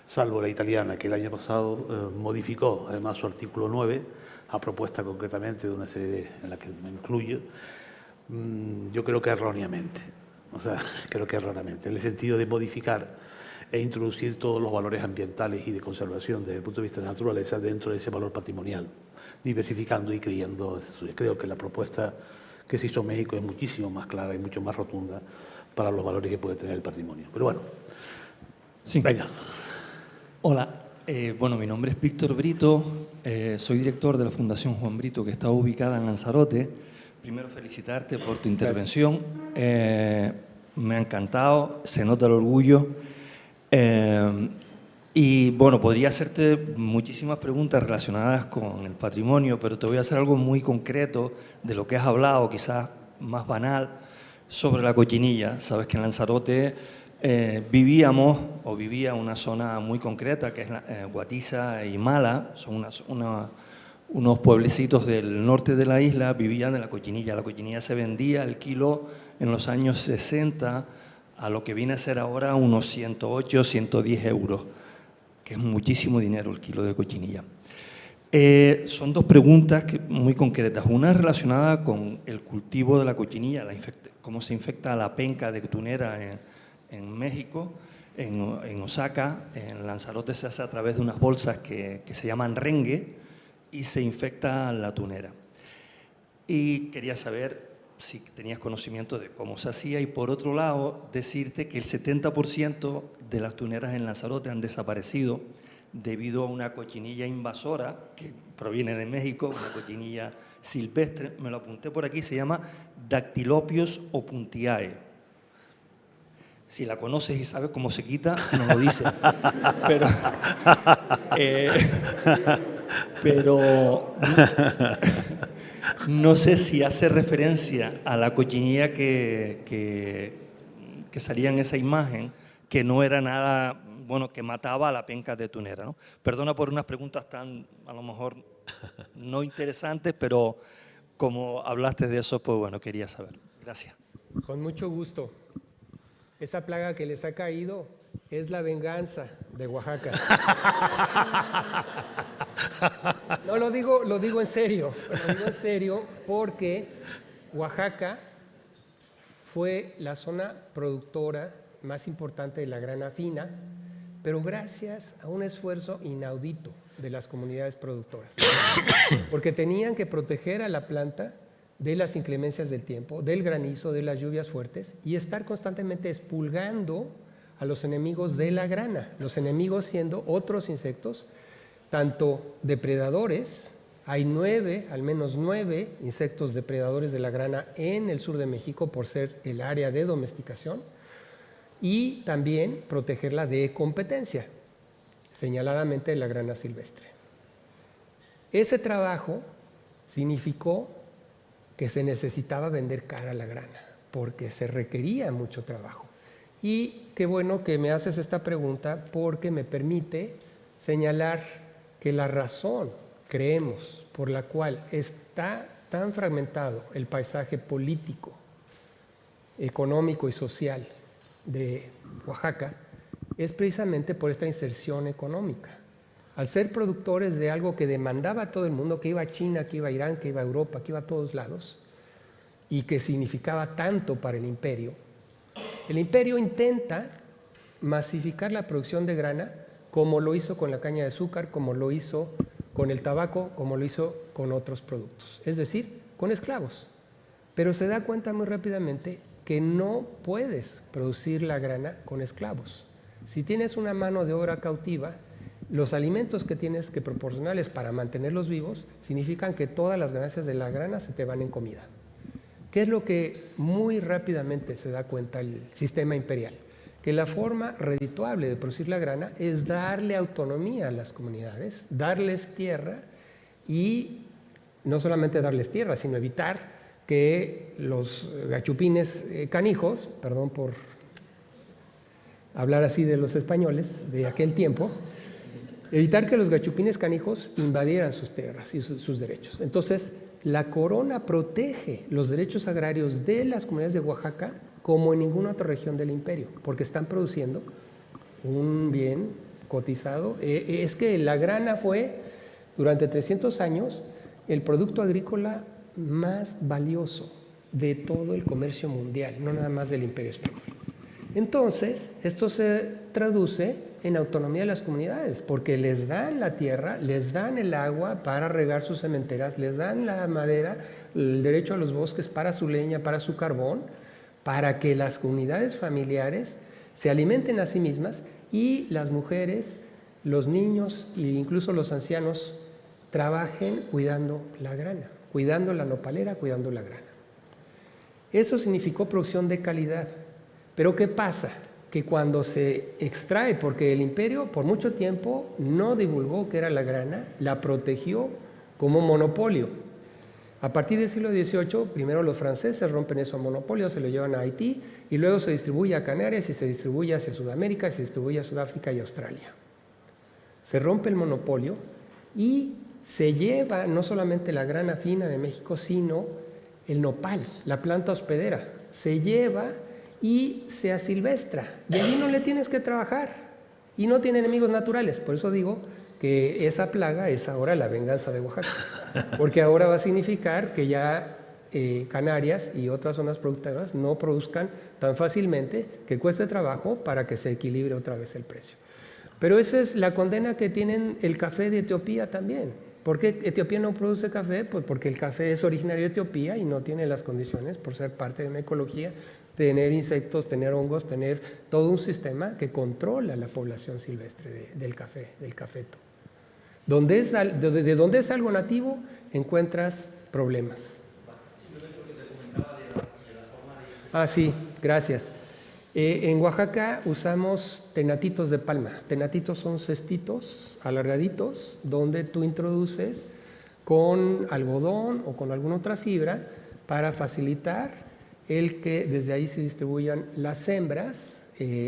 Speaker 1: salvo la italiana, que el año pasado modificó además su artículo 9, a propuesta concretamente de una serie en la que me incluyo, yo creo que erróneamente. O sea, creo que erróneamente, en el sentido de modificar e introducir todos los valores ambientales y de conservación desde el punto de vista de la naturaleza dentro de ese valor patrimonial, diversificando y creyendo. Creo que la propuesta que se hizo en México es muchísimo más clara y mucho más rotunda para los valores que puede tener el patrimonio. Pero bueno,
Speaker 3: sí.
Speaker 1: Venga.
Speaker 3: Hola, bueno, mi nombre es Víctor Brito, soy director de la Fundación Juan Brito, que está ubicada en Lanzarote. Primero, felicitarte por tu intervención. Me ha encantado, se nota el orgullo. Y bueno, podría hacerte muchísimas preguntas relacionadas con el patrimonio, pero te voy a hacer algo muy concreto de lo que has hablado, quizás más banal, sobre la cochinilla. Sabes que en Lanzarote vivía una zona muy concreta, que es Guatiza y Mala, son unos pueblecitos del norte de la isla, vivían de la cochinilla. La cochinilla se vendía al kilo en los años 60 a lo que viene a ser ahora unos 108, 110 euros, que es muchísimo dinero el kilo de cochinilla. Son dos preguntas muy concretas. Una relacionada con el cultivo de la cochinilla, cómo se infecta la penca de tunera en México, en Osaka. En Lanzarote se hace a través de unas bolsas que se llaman rengue y se infecta la tunera. Y quería saber si tenías conocimiento de cómo se hacía y, por otro lado, decirte que el 70% de las tuneras en Lanzarote han desaparecido debido a una cochinilla invasora que proviene de México, una cochinilla silvestre, me lo apunté por aquí, se llama Dactylopius opuntiae. Si la conoces y sabes cómo se quita, no lo dices. Pero no sé si hace referencia a la cochinilla que salía en esa imagen, que no era nada, bueno, que mataba a la penca de tunera, ¿no? Perdona por unas preguntas tan, a lo mejor, no interesantes, pero como hablaste de eso, pues bueno, quería saber. Gracias.
Speaker 2: Con mucho gusto. Esa plaga que les ha caído es la venganza de Oaxaca. No, lo digo en serio. Lo digo en serio porque Oaxaca fue la zona productora más importante de la grana fina, pero gracias a un esfuerzo inaudito de las comunidades productoras, porque tenían que proteger a la planta de las inclemencias del tiempo, del granizo, de las lluvias fuertes y estar constantemente expulgando a los enemigos de la grana, los enemigos siendo otros insectos, tanto depredadores, hay al menos 9 insectos depredadores de la grana en el sur de México por ser el área de domesticación, y también protegerla de competencia, señaladamente la grana silvestre. Ese trabajo significó que se necesitaba vender cara la grana, porque se requería mucho trabajo. Y qué bueno que me haces esta pregunta porque me permite señalar que la razón, creemos, por la cual está tan fragmentado el paisaje político, económico y social de Oaxaca es precisamente por esta inserción económica. Al ser productores de algo que demandaba a todo el mundo, que iba a China, que iba a Irán, que iba a Europa, que iba a todos lados, y que significaba tanto para el imperio intenta masificar la producción de grana como lo hizo con la caña de azúcar, como lo hizo con el tabaco, como lo hizo con otros productos, es decir, con esclavos. Pero se da cuenta muy rápidamente que no puedes producir la grana con esclavos. Si tienes una mano de obra cautiva, los alimentos que tienes que proporcionarles para mantenerlos vivos significan que todas las ganancias de la grana se te van en comida. ¿Qué es lo que muy rápidamente se da cuenta el sistema imperial? Que la forma redituable de producir la grana es darle autonomía a las comunidades, darles tierra y no solamente darles tierra, sino evitar que los gachupines canijos, perdón por hablar así de los españoles de aquel tiempo, evitar que los gachupines canijos invadieran sus tierras y sus derechos. Entonces, la corona protege los derechos agrarios de las comunidades de Oaxaca como en ninguna otra región del imperio, porque están produciendo un bien cotizado. Es que la grana fue, durante 300 años, el producto agrícola más valioso de todo el comercio mundial, no nada más del imperio español. Entonces, esto se traduce en autonomía de las comunidades, porque les dan la tierra, les dan el agua para regar sus cementeras, les dan la madera, el derecho a los bosques para su leña, para su carbón, para que las comunidades familiares se alimenten a sí mismas y las mujeres, los niños e incluso los ancianos trabajen cuidando la grana, cuidando la nopalera, cuidando la grana. Eso significó producción de calidad. Pero ¿qué pasa? Que cuando se extrae, porque el imperio por mucho tiempo no divulgó qué era la grana, la protegió como monopolio. A partir del siglo XVIII, primero los franceses rompen ese monopolio, se lo llevan a Haití y luego se distribuye a Canarias y se distribuye hacia Sudamérica y se distribuye a Sudáfrica y Australia. Se rompe el monopolio y se lleva no solamente la grana fina de México, sino el nopal, la planta hospedera. Se lleva y se asilvestra. Y allí no le tienes que trabajar y no tiene enemigos naturales. Por eso digo que esa plaga es ahora la venganza de Oaxaca, porque ahora va a significar que ya Canarias y otras zonas productoras no produzcan tan fácilmente, que cueste trabajo para que se equilibre otra vez el precio. Pero esa es la condena que tienen el café de Etiopía también. ¿Por qué Etiopía no produce café? Pues porque el café es originario de Etiopía y no tiene las condiciones, por ser parte de una ecología, tener insectos, tener hongos, tener todo un sistema que controla la población silvestre del café, del cafeto. De donde es algo nativo, encuentras problemas. Ah, sí, gracias. En Oaxaca usamos tenatitos de palma. Tenatitos son cestitos alargaditos donde tú introduces con algodón o con alguna otra fibra para facilitar el que desde ahí se distribuyan las hembras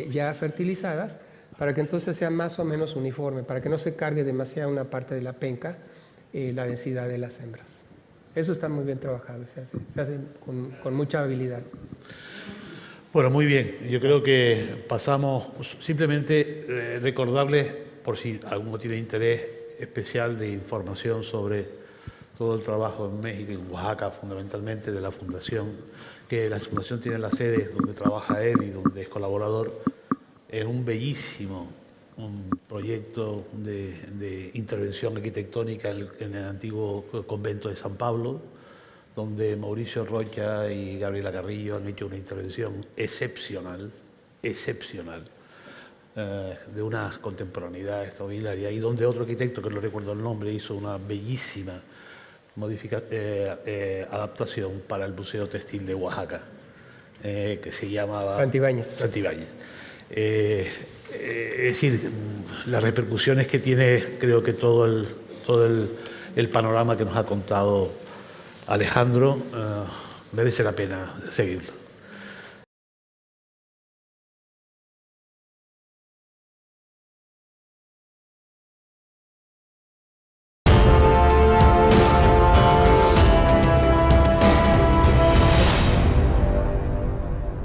Speaker 2: ya fertilizadas, para que entonces sea más o menos uniforme, para que no se cargue demasiado una parte de la penca la densidad de las hembras. Eso está muy bien trabajado, se hace con mucha habilidad.
Speaker 1: Bueno, muy bien. Yo creo que pasamos simplemente recordarles, por si alguno tiene interés especial de información sobre todo el trabajo en México y en Oaxaca, fundamentalmente de la Fundación, que la Fundación tiene la sede donde trabaja él y donde es colaborador, en un bellísimo proyecto de intervención arquitectónica en el antiguo convento de San Pablo, donde Mauricio Rocha y Gabriela Carrillo han hecho una intervención excepcional, de una contemporaneidad extraordinaria, y donde otro arquitecto, que no recuerdo el nombre, hizo una bellísima adaptación para el Museo Textil de Oaxaca, que se llamaba
Speaker 2: Santibáñez.
Speaker 1: Es decir, las repercusiones que tiene, creo que todo el panorama que nos ha contado Alejandro, merece la pena seguirlo.